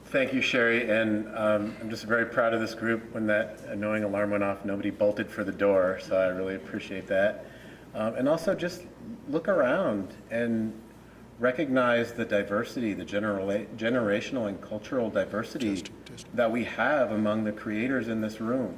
Speaker 1: Thank you, Sherry, and I'm just very proud of this group. When that annoying alarm went off, nobody bolted for the door, so I really appreciate that. And also just look around and recognize the diversity, the generational and cultural diversity that we have among the creators in this room.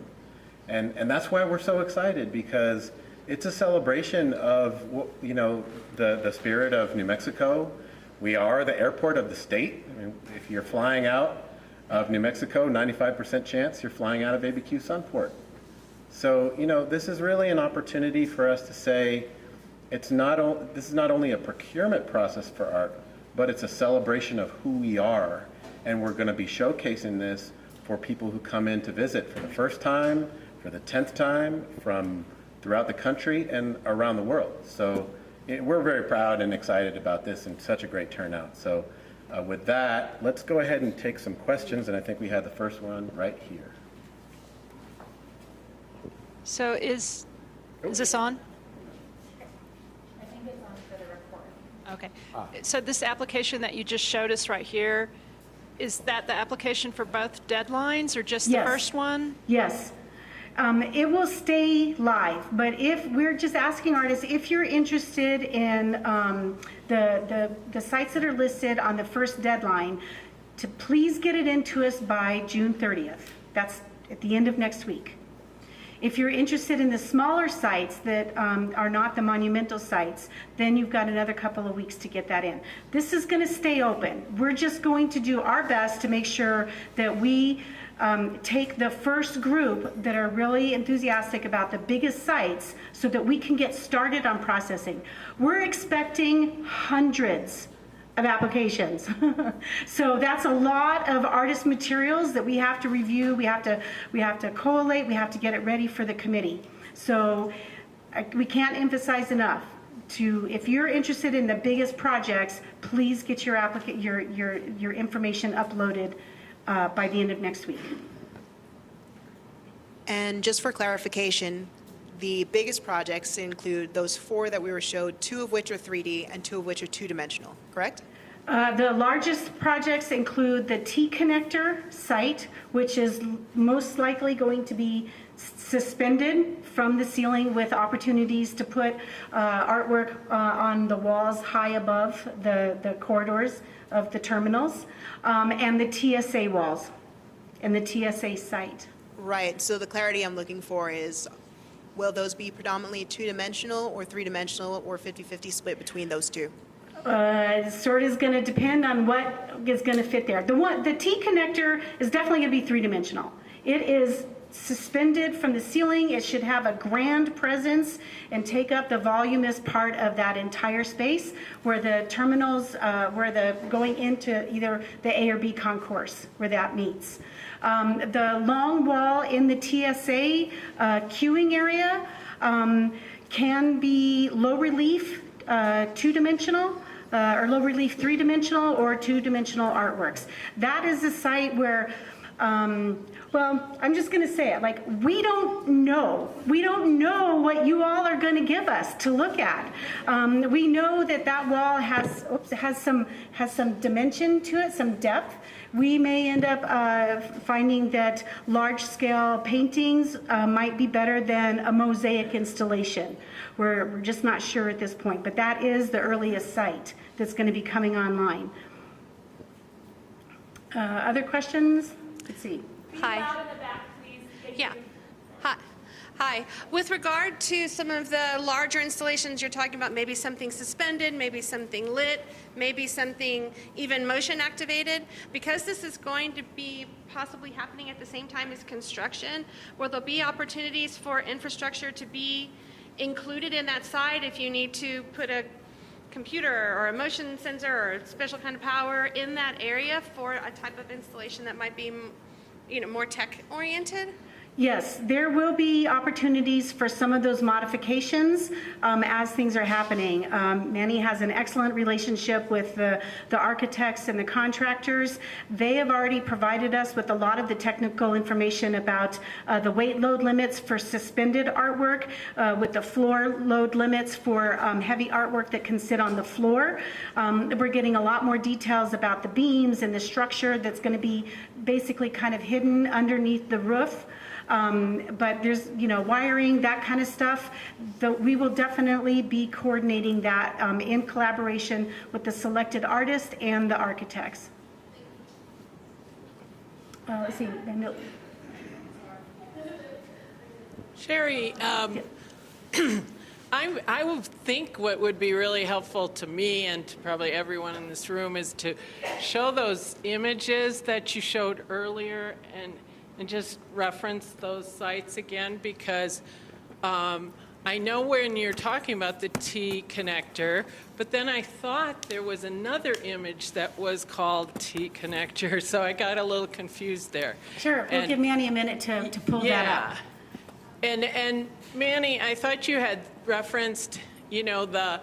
Speaker 1: And that's why we're so excited, because it's a celebration of, you know, the spirit of New Mexico. We are the airport of the state. I mean, if you're flying out of New Mexico, 95% chance you're flying out of ABQ Sunport. So, you know, this is really an opportunity for us to say, this is not only a procurement process for art, but it's a celebration of who we are. And we're going to be showcasing this for people who come in to visit for the first time, for the 10th time, from throughout the country and around the world. So we're very proud and excited about this, and such a great turnout. So with that, let's go ahead and take some questions, and I think we had the first one right here.
Speaker 6: So is this on?
Speaker 4: I think it's on for the report.
Speaker 6: Okay. So this application that you just showed us right here, is that the application for both deadlines or just the first one?
Speaker 3: Yes. It will stay live, but if we're just asking artists, if you're interested in the sites that are listed on the first deadline, to please get it into us by June 30th. That's at the end of next week. If you're interested in the smaller sites that are not the monumental sites, then you've got another couple of weeks to get that in. This is going to stay open. We're just going to do our best to make sure that we take the first group that are really enthusiastic about the biggest sites so that we can get started on processing. We're expecting hundreds of applications. So that's a lot of artist materials that we have to review, we have to collate, we have to get it ready for the committee. So we can't emphasize enough to, if you're interested in the biggest projects, please get your your information uploaded by the end of next week.
Speaker 5: And just for clarification, the biggest projects include those 4 that we were showed, 2 of which are 3D and 2 of which are 2-dimensional, correct?
Speaker 3: The largest projects include the T-connector site, which is most likely going to be suspended from the ceiling with opportunities to put artwork on the walls high above the corridors of the terminals, and the TSA walls and the TSA site.
Speaker 5: Right, so the clarity I'm looking for is, will those be predominantly 2-dimensional or 3-dimensional or 50-50 split between those 2?
Speaker 3: Sort of is going to depend on what is going to fit there. The T connector is definitely going to be 3-dimensional. It is suspended from the ceiling. It should have a grand presence and take up the voluminous part of that entire space where the terminals, where the going into either the A or B concourse where that meets. The long wall in the TSA queuing area can be low relief 2-dimensional or low relief 3-dimensional or 2-dimensional artworks. That is a site where well, I'm just going to say it, like, we don't know what you all are going to give us to look at. We know that that wall has some dimension to it, some depth. We may end up finding that large-scale paintings might be better than a mosaic installation. We're just not sure at this point, but that is the earliest site that's going to be coming online. Other questions? Let's see.
Speaker 7: Hi. Yeah. Hi. Hi. With regard to some of the larger installations you're talking about, maybe something suspended, maybe something lit, maybe something even motion activated, because this is going to be possibly happening at the same time as construction, will there be opportunities for infrastructure to be included in that site if you need to put a computer or a motion sensor or a special kind of power in that area for a type of installation that might be, you know, more tech oriented?
Speaker 3: Yes, there will be opportunities for some of those modifications as things are happening. Manny has an excellent relationship with the architects and the contractors. They have already provided us with a lot of the technical information about the weight load limits for suspended artwork, with the floor load limits for heavy artwork that can sit on the floor. We're getting a lot more details about the beams and the structure that's going to be basically kind of hidden underneath the roof. But there's, you know, wiring, that kind of stuff. We will definitely be coordinating that in collaboration with the selected artist and the architects. Let's see.
Speaker 8: Sherry, I would think what would be really helpful to me and to probably everyone in this room is to show those images that you showed earlier and just reference those sites again, because I know when you're talking about the T connector, but then I thought there was another image that was called T connector, so I got a little confused there.
Speaker 3: Sure, we'll give Manny a minute to pull that up.
Speaker 8: And Manny, I thought you had referenced, you know, the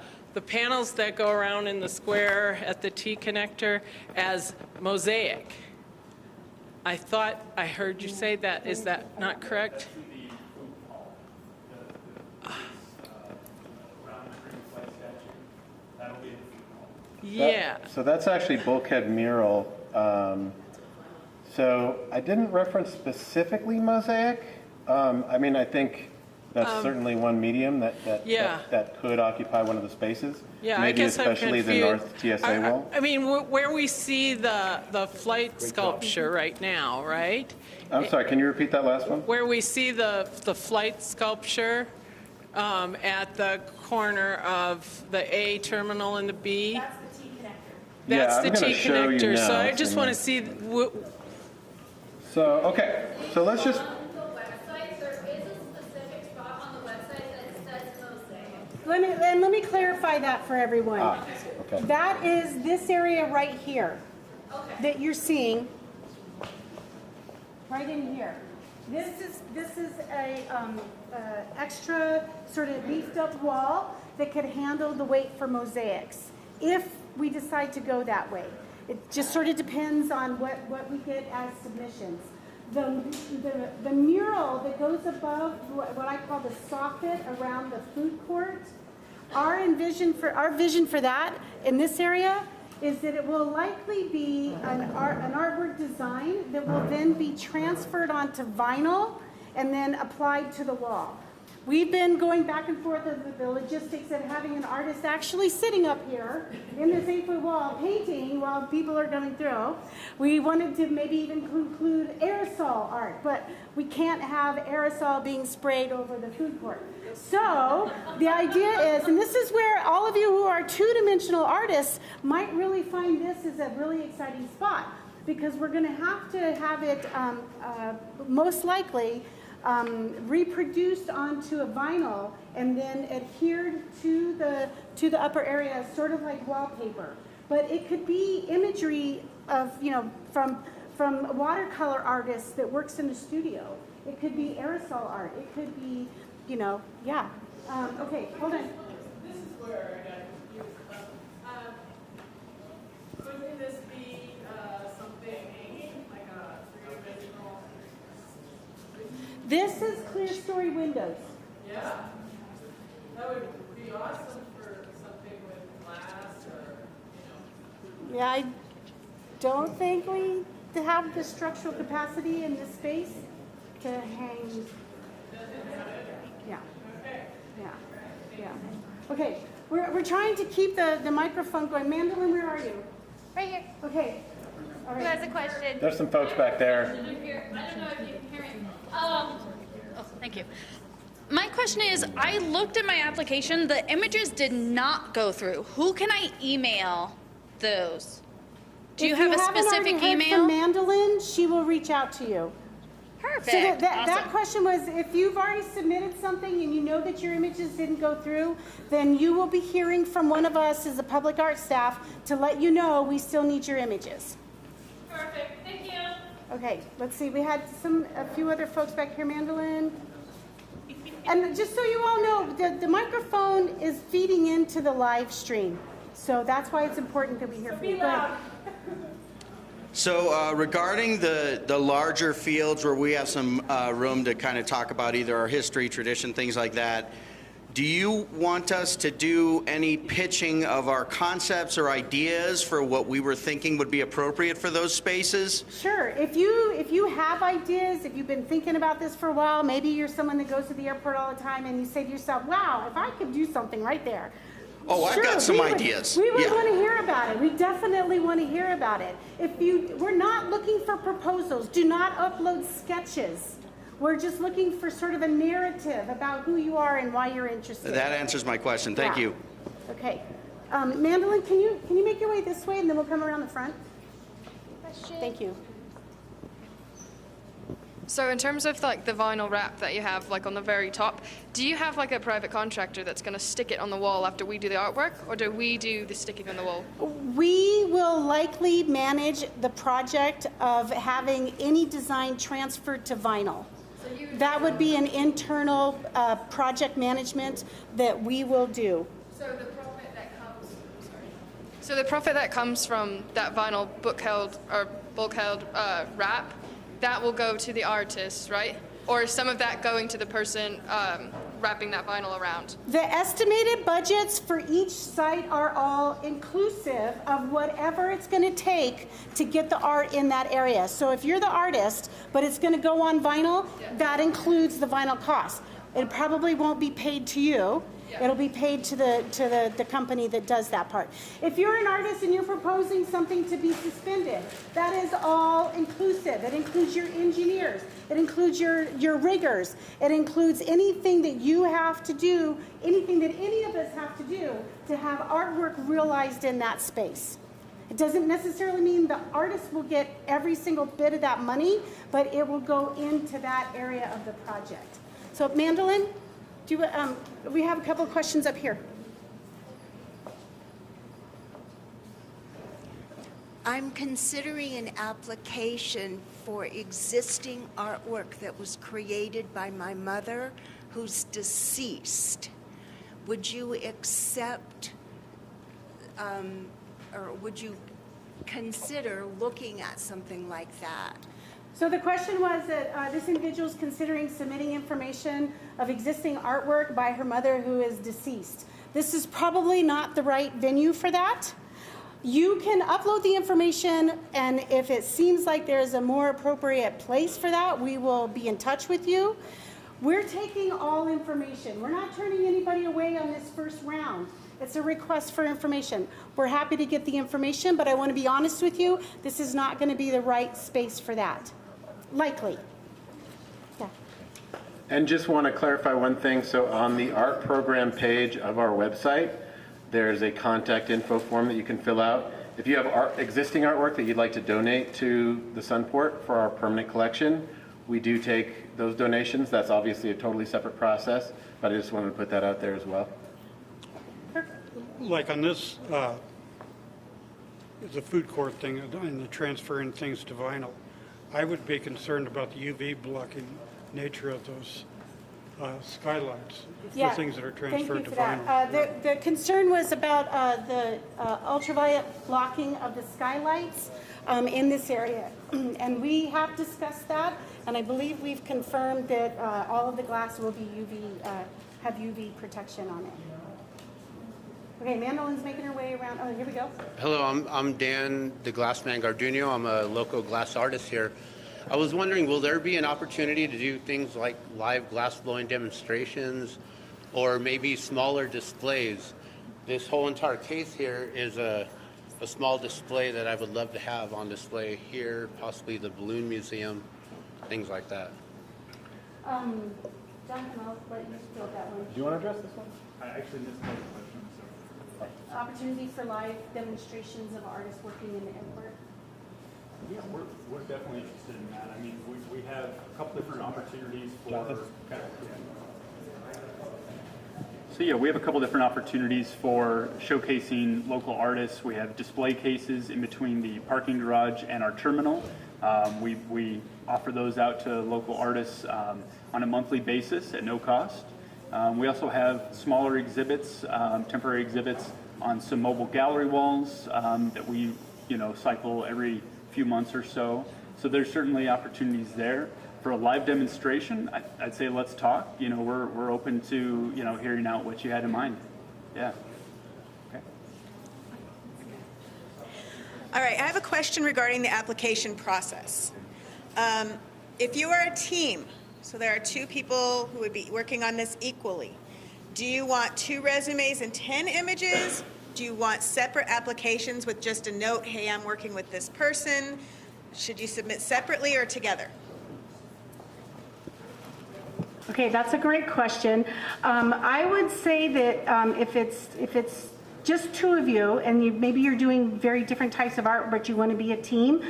Speaker 8: panels that go around in the square at the T connector as mosaic. I thought I heard you say that. Is that not correct? Yeah.
Speaker 1: So that's actually bulkhead mural. So I didn't reference specifically mosaic. I mean, I think that's certainly one medium that could occupy one of the spaces.
Speaker 8: Yeah,
Speaker 1: maybe
Speaker 8: I guess
Speaker 1: especially
Speaker 8: I'm
Speaker 1: the North TSA wall.
Speaker 8: I mean, where we see the flight sculpture right now, right?
Speaker 1: I'm sorry, can you repeat that last one?
Speaker 8: Where we see the flight sculpture at the corner of the A terminal and the B.
Speaker 3: That's the T connector.
Speaker 8: That's
Speaker 1: Yeah,
Speaker 8: the
Speaker 1: I'm gonna
Speaker 8: T
Speaker 1: show you
Speaker 8: connector. So
Speaker 1: now,
Speaker 8: I just
Speaker 1: so
Speaker 8: want
Speaker 1: you
Speaker 8: to see.
Speaker 1: So, okay, so let's just,
Speaker 9: On the website, there is a specific spot on the website that says mosaic.
Speaker 3: Let me clarify that for everyone.
Speaker 2: Okay.
Speaker 3: That is this area right here that you're seeing, right in here. This is a extra sort of beefed up wall that could handle the weight for mosaics if we decide to go that way. It just sort of depends on what we get as submissions. The mural that goes above what I call the soffit around the food court, our vision for that in this area is that it will likely be an artwork design that will then be transferred onto vinyl and then applied to the wall. We've been going back and forth of the logistics of having an artist actually sitting up here in this 8-foot wall painting while people are going through. We wanted to maybe even include aerosol art, but we can't have aerosol being sprayed over the food court. So the idea is, and this is where all of you who are two-dimensional artists might really find this is a really exciting spot, because we're going to have it most likely reproduced onto a vinyl and then adhered to the upper area, sort of like wallpaper. But it could be imagery of, from watercolor artists that works in the studio. It could be aerosol art. It could be, yeah. Okay, hold on.
Speaker 8: This is where I got confused. Couldn't this be something hanging, like a three-dimensional?
Speaker 3: This is clear story windows.
Speaker 8: Yeah. That would be awesome for something with glass or,
Speaker 3: Yeah, I don't think we have the structural capacity in this space to hang. Yeah. Yeah. Okay. We're trying to keep the microphone going. Mandolin, where are you?
Speaker 4: Right here.
Speaker 3: Okay. All
Speaker 4: Who
Speaker 3: right.
Speaker 4: has a question?
Speaker 1: There's some folks back there.
Speaker 9: I don't know if you can hear me. Oh, thank you. My question is, I looked at my application, the images did not go through. Who can I email those? Do you have a specific
Speaker 3: If you haven't already heard
Speaker 9: email?
Speaker 3: from Mandolin, she will reach out to you.
Speaker 9: Perfect.
Speaker 3: So that
Speaker 9: Awesome.
Speaker 3: question was, if you've already submitted something and you know that your images didn't go through, then you will be hearing from one of us as a public art staff to let you know we still need your images.
Speaker 9: Perfect. Thank you.
Speaker 3: Okay, let's see. We had a few other folks back here, Mandolin. And just so you all know, the microphone is feeding into the live stream. So that's why it's important that we hear from you. Go ahead.
Speaker 10: So regarding the larger fields where we have some room to kind of talk about either our history, tradition, things like that, do you want us to do any pitching of our concepts or ideas for what we were thinking would be appropriate for those spaces?
Speaker 3: Sure. If you have ideas, if you've been thinking about this for a while, maybe you're someone that goes to the airport all the time and you say to yourself, wow, if I could do something right there.
Speaker 10: Oh, I've got some ideas.
Speaker 3: We would
Speaker 10: Yeah.
Speaker 3: want to hear about it. We definitely want to hear about it. We're not looking for proposals. Do not upload sketches. We're just looking for sort of a narrative about who you are and why you're interested.
Speaker 10: That answers my question. Thank
Speaker 3: Yeah.
Speaker 10: you.
Speaker 3: Okay. Mandolin, can you make your way this way and then we'll come around the front? Thank you.
Speaker 11: So in terms of like the vinyl wrap that you have like on the very top, do you have like a private contractor that's going to stick it on the wall after we do the artwork, or do we do the sticking on the wall?
Speaker 3: We will likely manage the project of having any design transferred to vinyl. That would be an internal project management that we will do.
Speaker 11: So the profit that comes from that vinyl bulk-held wrap, that will go to the artist, right? Or is some of that going to the person wrapping that vinyl around?
Speaker 3: The estimated budgets for each site are all inclusive of whatever it's going to take to get the art in that area. So if you're the artist, but it's going to go on vinyl, that includes the vinyl cost. It probably won't be paid to you. It'll be paid to the company that does that part. If you're an artist and you're proposing something to be suspended, that is all inclusive. It includes your engineers. It includes your riggers. It includes anything that you have to do, anything that any of us have to do to have artwork realized in that space. It doesn't necessarily mean the artist will get every single bit of that money, but it will go into that area of the project. So, Mandolin? We have a couple of questions up here.
Speaker 12: I'm considering an application for existing artwork that was created by my mother, who's deceased. Would you accept, or would you consider looking at something like that?
Speaker 3: So the question was that this individual is considering submitting information of existing artwork by her mother who is deceased. This is probably not the right venue for that. You can upload the information, and if it seems like there's a more appropriate place for that, we will be in touch with you. We're taking all information. We're not turning anybody away on this first round. It's a request for information. We're happy to get the information, but I want to be honest with you, this is not going to be the right space for that. Likely. Yeah.
Speaker 1: And just want to clarify one thing. So on the art program page of our website, there's a contact info form that you can fill out. If you have existing artwork that you'd like to donate to the Sunport for our permanent collection, we do take those donations. That's obviously a totally separate process, but I just wanted to put that out there as well.
Speaker 13: Like on this, it's a food court thing and the transferring things to vinyl. I would be concerned about the UV blocking nature of those skylights for things that are transferred to vinyl.
Speaker 3: The concern was about the ultraviolet blocking of the skylights in this area. And we have discussed that, and I believe we've confirmed that all of the glass will be have UV protection on it. Okay, Mandolin's making her way around. Oh, here we go.
Speaker 14: Hello, I'm Dan the Glassman Garduno. I'm a local glass artist here. I was wondering, will there be an opportunity to do things like live glass blowing demonstrations or maybe smaller displays? This whole entire case here is a small display that I would love to have on display here, possibly the Balloon Museum, things like that.
Speaker 3: Jonathan, I'll let you fill that one.
Speaker 1: Do you want to address this one?
Speaker 15: I actually missed part of the question, so.
Speaker 3: Opportunity for live demonstrations of artists working in the airport.
Speaker 15: Yeah, we're definitely interested in that. I mean, we have a couple different opportunities for. So yeah, we have a couple different opportunities for showcasing local artists. We have display cases in between the parking garage and our terminal. We offer those out to local artists on a monthly basis at no cost. We also have smaller exhibits, temporary exhibits on some mobile gallery walls that we, cycle every few months or so. So there's certainly opportunities there. For a live demonstration, I'd say let's talk. We're open to, hearing out what you had in mind. Yeah. Okay.
Speaker 5: All right, I have a question regarding the application process. If you are a team, so there are two people who would be working on this equally, do you want 2 resumes and 10 images? Do you want separate applications with just a note, hey, I'm working with this person? Should you submit separately or together?
Speaker 3: Okay, that's a great question. I would say that if it's just 2 of you, and maybe you're doing very different types of art, but you want to be a team,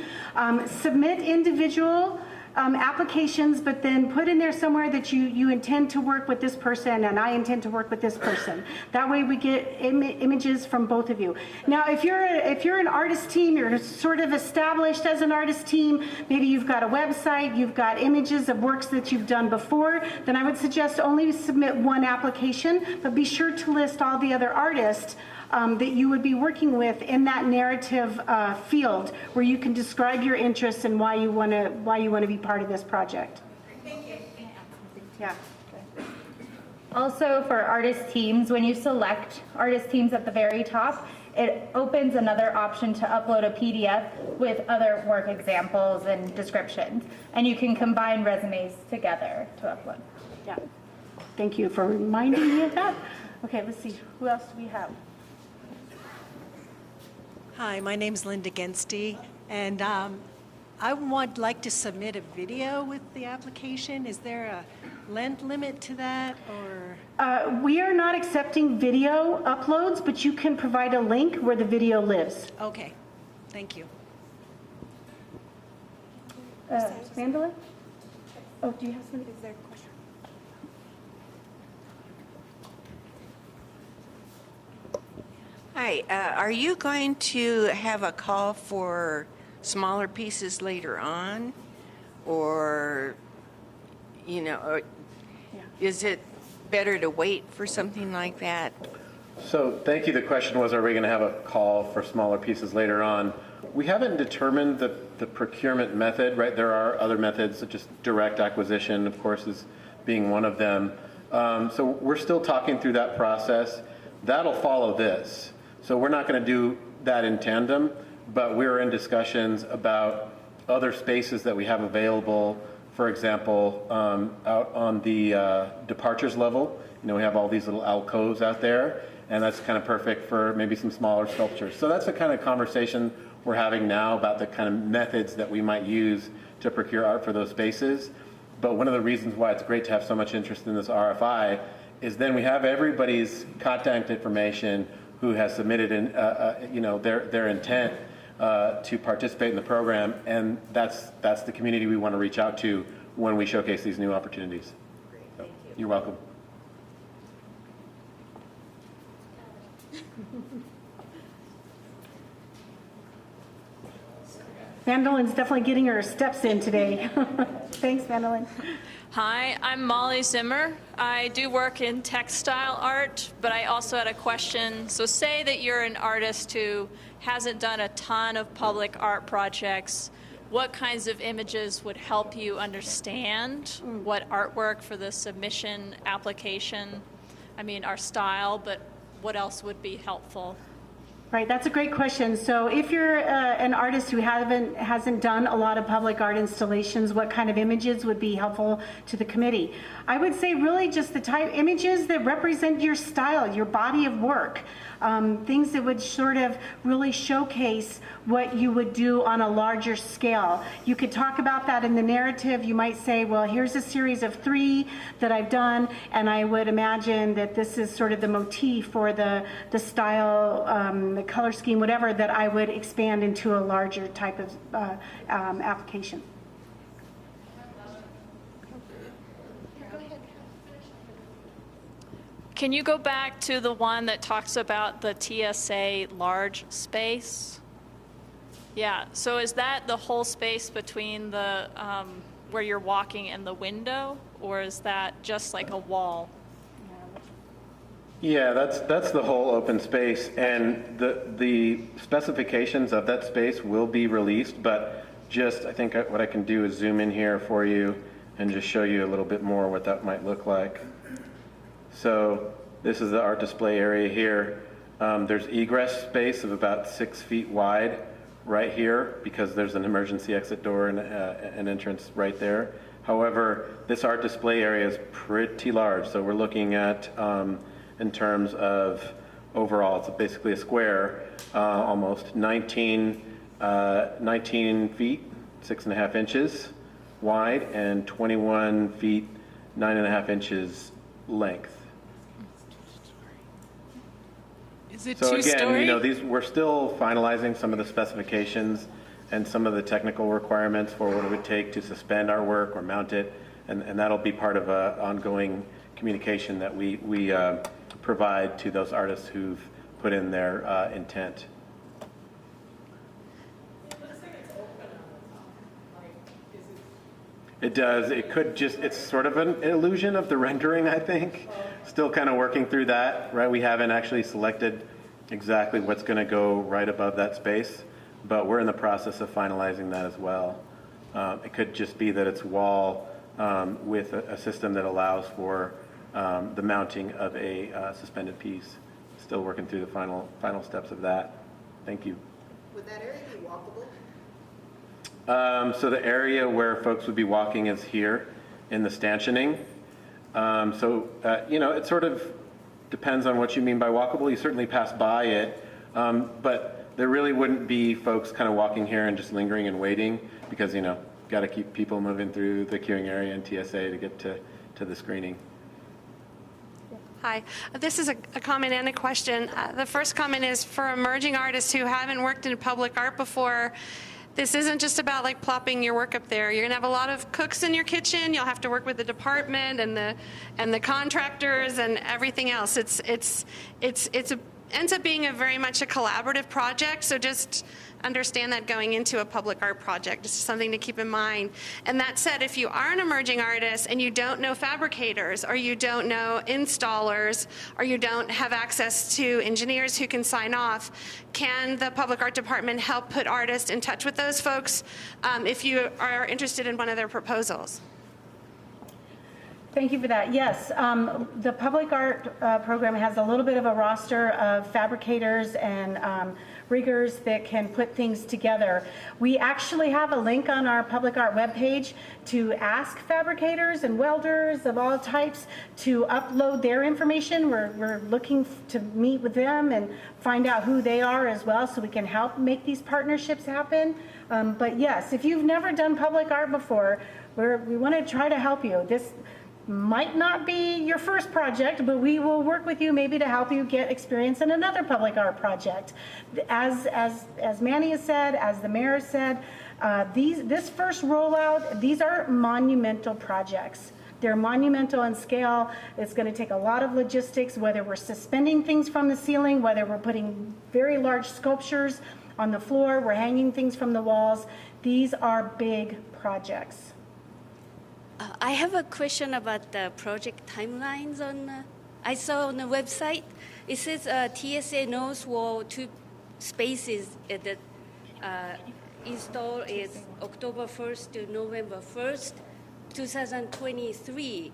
Speaker 3: submit individual applications, but then put in there somewhere that you intend to work with this person and I intend to work with this person. That way we get images from both of you. Now, if you're an artist team, you're sort of established as an artist team, maybe you've got a website, you've got images of works that you've done before, then I would suggest only submit 1 application, but be sure to list all the other artists that you would be working with in that narrative field, where you can describe your interests and why you want to be part of this project.
Speaker 5: Thank you.
Speaker 3: Yeah.
Speaker 4: Also, for artist teams, when you select artist teams at the very top, it opens another option to upload a PDF with other work examples and descriptions, and you can combine resumes together to upload.
Speaker 3: Yeah. Thank you for reminding me of that. Okay, let's see. Who else do we have?
Speaker 16: Hi, my name's Linda Gensty, and I would like to submit a video with the application. Is there a length limit to that, or?
Speaker 3: We are not accepting video uploads, but you can provide a link where the video lives.
Speaker 16: Okay, thank you.
Speaker 3: Mandela? Oh, do you have something?
Speaker 5: Is there a question?
Speaker 17: Hi, are you going to have a call for smaller pieces later on? Or, or is it better to wait for something like that?
Speaker 1: So thank you. The question was, are we going to have a call for smaller pieces later on? We haven't determined the procurement method, right? There are other methods, such as direct acquisition, of course, is being one of them. So we're still talking through that process. That'll follow this. So we're not going to do that in tandem, but we're in discussions about other spaces that we have available. For example, out on the departures level, we have all these little alcoves out there, and that's kind of perfect for maybe some smaller sculptures. So that's the kind of conversation we're having now about the kind of methods that we might use to procure art for those spaces. But one of the reasons why it's great to have so much interest in this RFI is then we have everybody's contact information who has submitted their intent to participate in the program, and that's the community we want to reach out to when we showcase these new opportunities.
Speaker 17: Great, thank you.
Speaker 1: You're welcome.
Speaker 3: Vandalen's definitely getting her steps in today. Thanks, Vandalen.
Speaker 18: Hi, I'm Molly Zimmer. I do work in textile art, but I also had a question. So say that you're an artist who hasn't done a ton of public art projects. What kinds of images would help you understand what artwork for the submission application? I mean, our style, but what else would be helpful?
Speaker 3: Right, that's a great question. So if you're an artist who hasn't done a lot of public art installations, what kind of images would be helpful to the committee? I would say really just the type images that represent your style, your body of work. Things that would sort of really showcase what you would do on a larger scale. You could talk about that in the narrative. You might say, well, here's a series of 3 that I've done, and I would imagine that this is sort of the motif or the style, the color scheme, whatever, that I would expand into a larger type of application.
Speaker 18: Can you go back to the one that talks about the TSA large space? Yeah, so is that the whole space between the, where you're walking and the window, or is that just like a wall?
Speaker 1: Yeah, that's the whole open space, and the specifications of that space will be released, but just, I think what I can do is zoom in here for you and just show you a little bit more what that might look like. So this is the art display area here. There's egress space of about 6 feet wide right here because there's an emergency exit door and an entrance right there. However, this art display area is pretty large, so we're looking at, in terms of overall, it's basically a square, almost 19 feet, 6.5 inches wide, and 21 feet, 9.5 inches length.
Speaker 8: Is it
Speaker 1: so
Speaker 8: two-story?
Speaker 1: Again, we're still finalizing some of the specifications and some of the technical requirements for what it would take to suspend our work or mount it, and that'll be part of an ongoing communication that we provide to those artists who've put in their intent. It does. It could just, it's sort of an illusion of the rendering, I think. Still kind of working through that, right? We haven't actually selected exactly what's going to go right above that space, but we're in the process of finalizing that as well. It could just be that it's wall with a system that allows for the mounting of a suspended piece. Still working through the final steps of that. Thank you.
Speaker 12: Would that area be walkable?
Speaker 1: So the area where folks would be walking is here in the stanchioning. It sort of depends on what you mean by walkable. You certainly pass by it, but there really wouldn't be folks kind of walking here and just lingering and waiting because, got to keep people moving through the queuing area and TSA to get to the screening.
Speaker 7: Hi, this is a comment and a question. The first comment is for emerging artists who haven't worked in public art before. This isn't just about like plopping your work up there. You're gonna have a lot of cooks in your kitchen. You'll have to work with the department and the contractors and everything else. It's ends up being very much a collaborative project, so just understand that going into a public art project. It's something to keep in mind. And that said, if you are an emerging artist and you don't know fabricators, or you don't know installers, or you don't have access to engineers who can sign off, can the public art department help put artists in touch with those folks if you are interested in one of their proposals?
Speaker 3: Thank you for that. Yes, the public art program has a little bit of a roster of fabricators and riggers that can put things together. We actually have a link on our public art webpage to ask fabricators and welders of all types to upload their information. We're looking to meet with them and find out who they are as well, so we can help make these partnerships happen. But yes, if you've never done public art before, we want to try to help you. This might not be your first project, but we will work with you maybe to help you get experience in another public art project. As Manny has said, as the mayor has said, this first rollout, these are monumental projects. They're monumental in scale. It's going to take a lot of logistics, whether we're suspending things from the ceiling, whether we're putting very large sculptures on the floor, we're hanging things from the walls. These are big projects.
Speaker 19: I have a question about the project timelines. I saw on the website, it says TSA North Wall 2 spaces that install is October 1st to November 1st, 2023.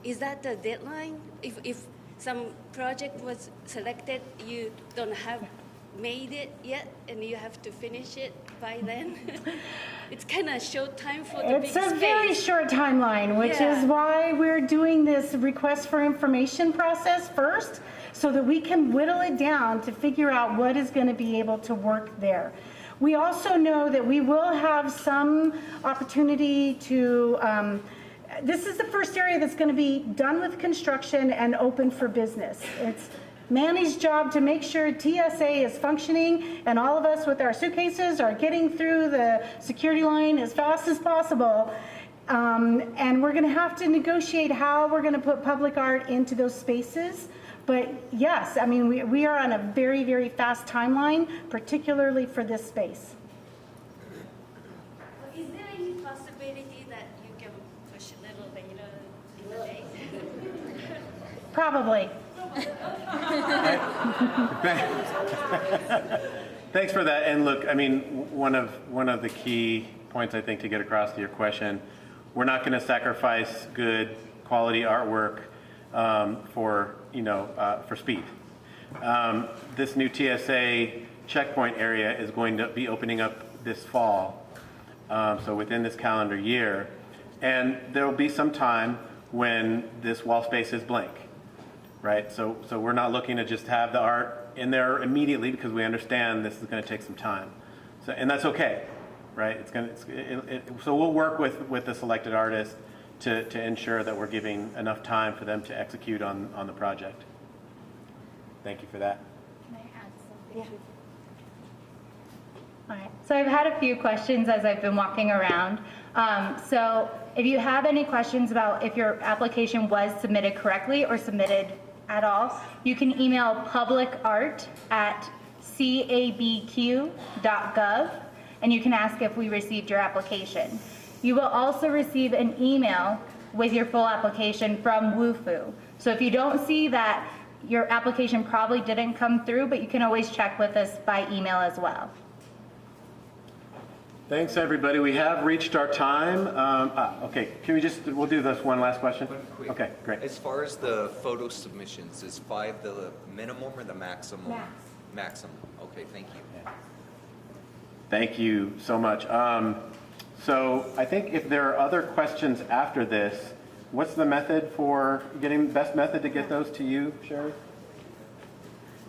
Speaker 19: Is that the deadline? If some project was selected, you don't have made it yet and you have to finish it by then? It's kind of short time for the big space.
Speaker 3: It's a very short timeline, which is why we're doing this request for information process first, so that we can whittle it down to figure out what is going to be able to work there. We also know that we will have some opportunity to, this is the first area that's going to be done with construction and open for business. It's Manny's job to make sure TSA is functioning and all of us with our suitcases are getting through the security line as fast as possible. And we're going to have to negotiate how we're going to put public art into those spaces. But yes, I mean, we are on a very, very fast timeline, particularly for this space.
Speaker 19: Is there any possibility that you can push a little later in the day?
Speaker 3: Probably.
Speaker 1: Thanks for that. And look, I mean, one of the key points I think to get across to your question, we're not going to sacrifice good quality artwork for speed. This new TSA checkpoint area is going to be opening up this fall, so within this calendar year, and there will be some time when this wall space is blank. Right, so we're not looking to just have the art in there immediately, because we understand this is going to take some time. So, and that's okay, right? So we'll work with the selected artist to ensure that we're giving enough time for them to execute on the project. Thank you for that.
Speaker 4: Can I add something?
Speaker 3: Yeah.
Speaker 4: All right. So I've had a few questions as I've been walking around. So if you have any questions about if your application was submitted correctly or submitted at all, you can email publicart@cabq.gov, and you can ask if we received your application. You will also receive an email with your full application from WUFU. So if you don't see that, your application probably didn't come through, but you can always check with us by email as well.
Speaker 1: Thanks, everybody. We have reached our time. Okay, we'll do this one last question? Okay, great.
Speaker 20: As far as the photo submissions, is 5 the minimum or the maximum?
Speaker 4: Max.
Speaker 20: Maximum. Okay, thank you.
Speaker 1: Thank you so much. So I think if there are other questions after this, what's the method for best method to get those to you, Sherry?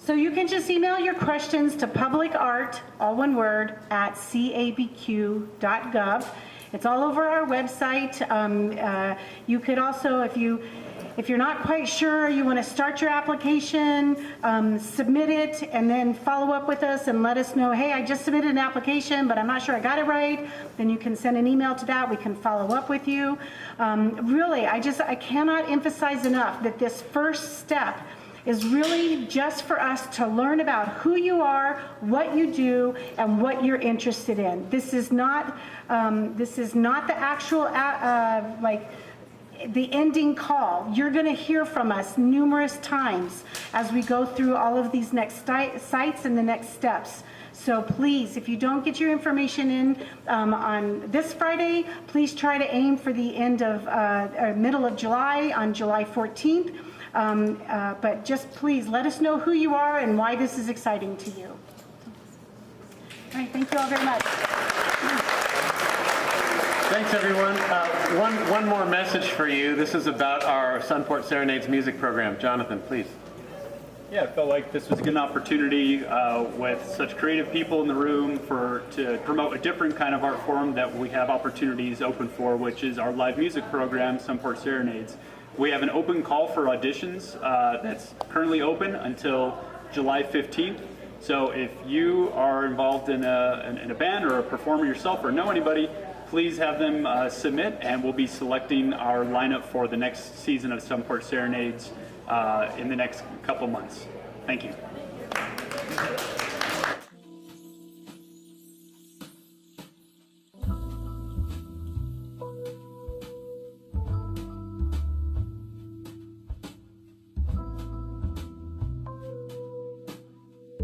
Speaker 3: So you can just email your questions to publicart, all one word, @cabq.gov. It's all over our website. You could also, if you're not quite sure, you want to start your application, submit it, and then follow up with us and let us know, hey, I just submitted an application, but I'm not sure I got it right. Then you can send an email to that. We can follow up with you. Really, I cannot emphasize enough that this first step is really just for us to learn about who you are, what you do, and what you're interested in. This is not the actual the ending call. You're going to hear from us numerous times as we go through all of these next sites and the next steps. So please, if you don't get your information in on this Friday, please try to aim for the end of or middle of July, on July 14th. But just please let us know who you are and why this is exciting to you. All right, thank you all very much.
Speaker 1: Thanks, everyone. One more message for you. This is about our Sunport Serenades music program. Jonathan, please.
Speaker 15: Yeah, I felt like this was a good opportunity with such creative people in the room to promote a different kind of art form that we have opportunities open for, which is our live music program, Sunport Serenades. We have an open call for auditions that's currently open until July 15th. So if you are involved in a band or a performer yourself or know anybody, please have them submit, and we'll be selecting our lineup for the next season of Sunport Serenades in the next couple months. Thank you.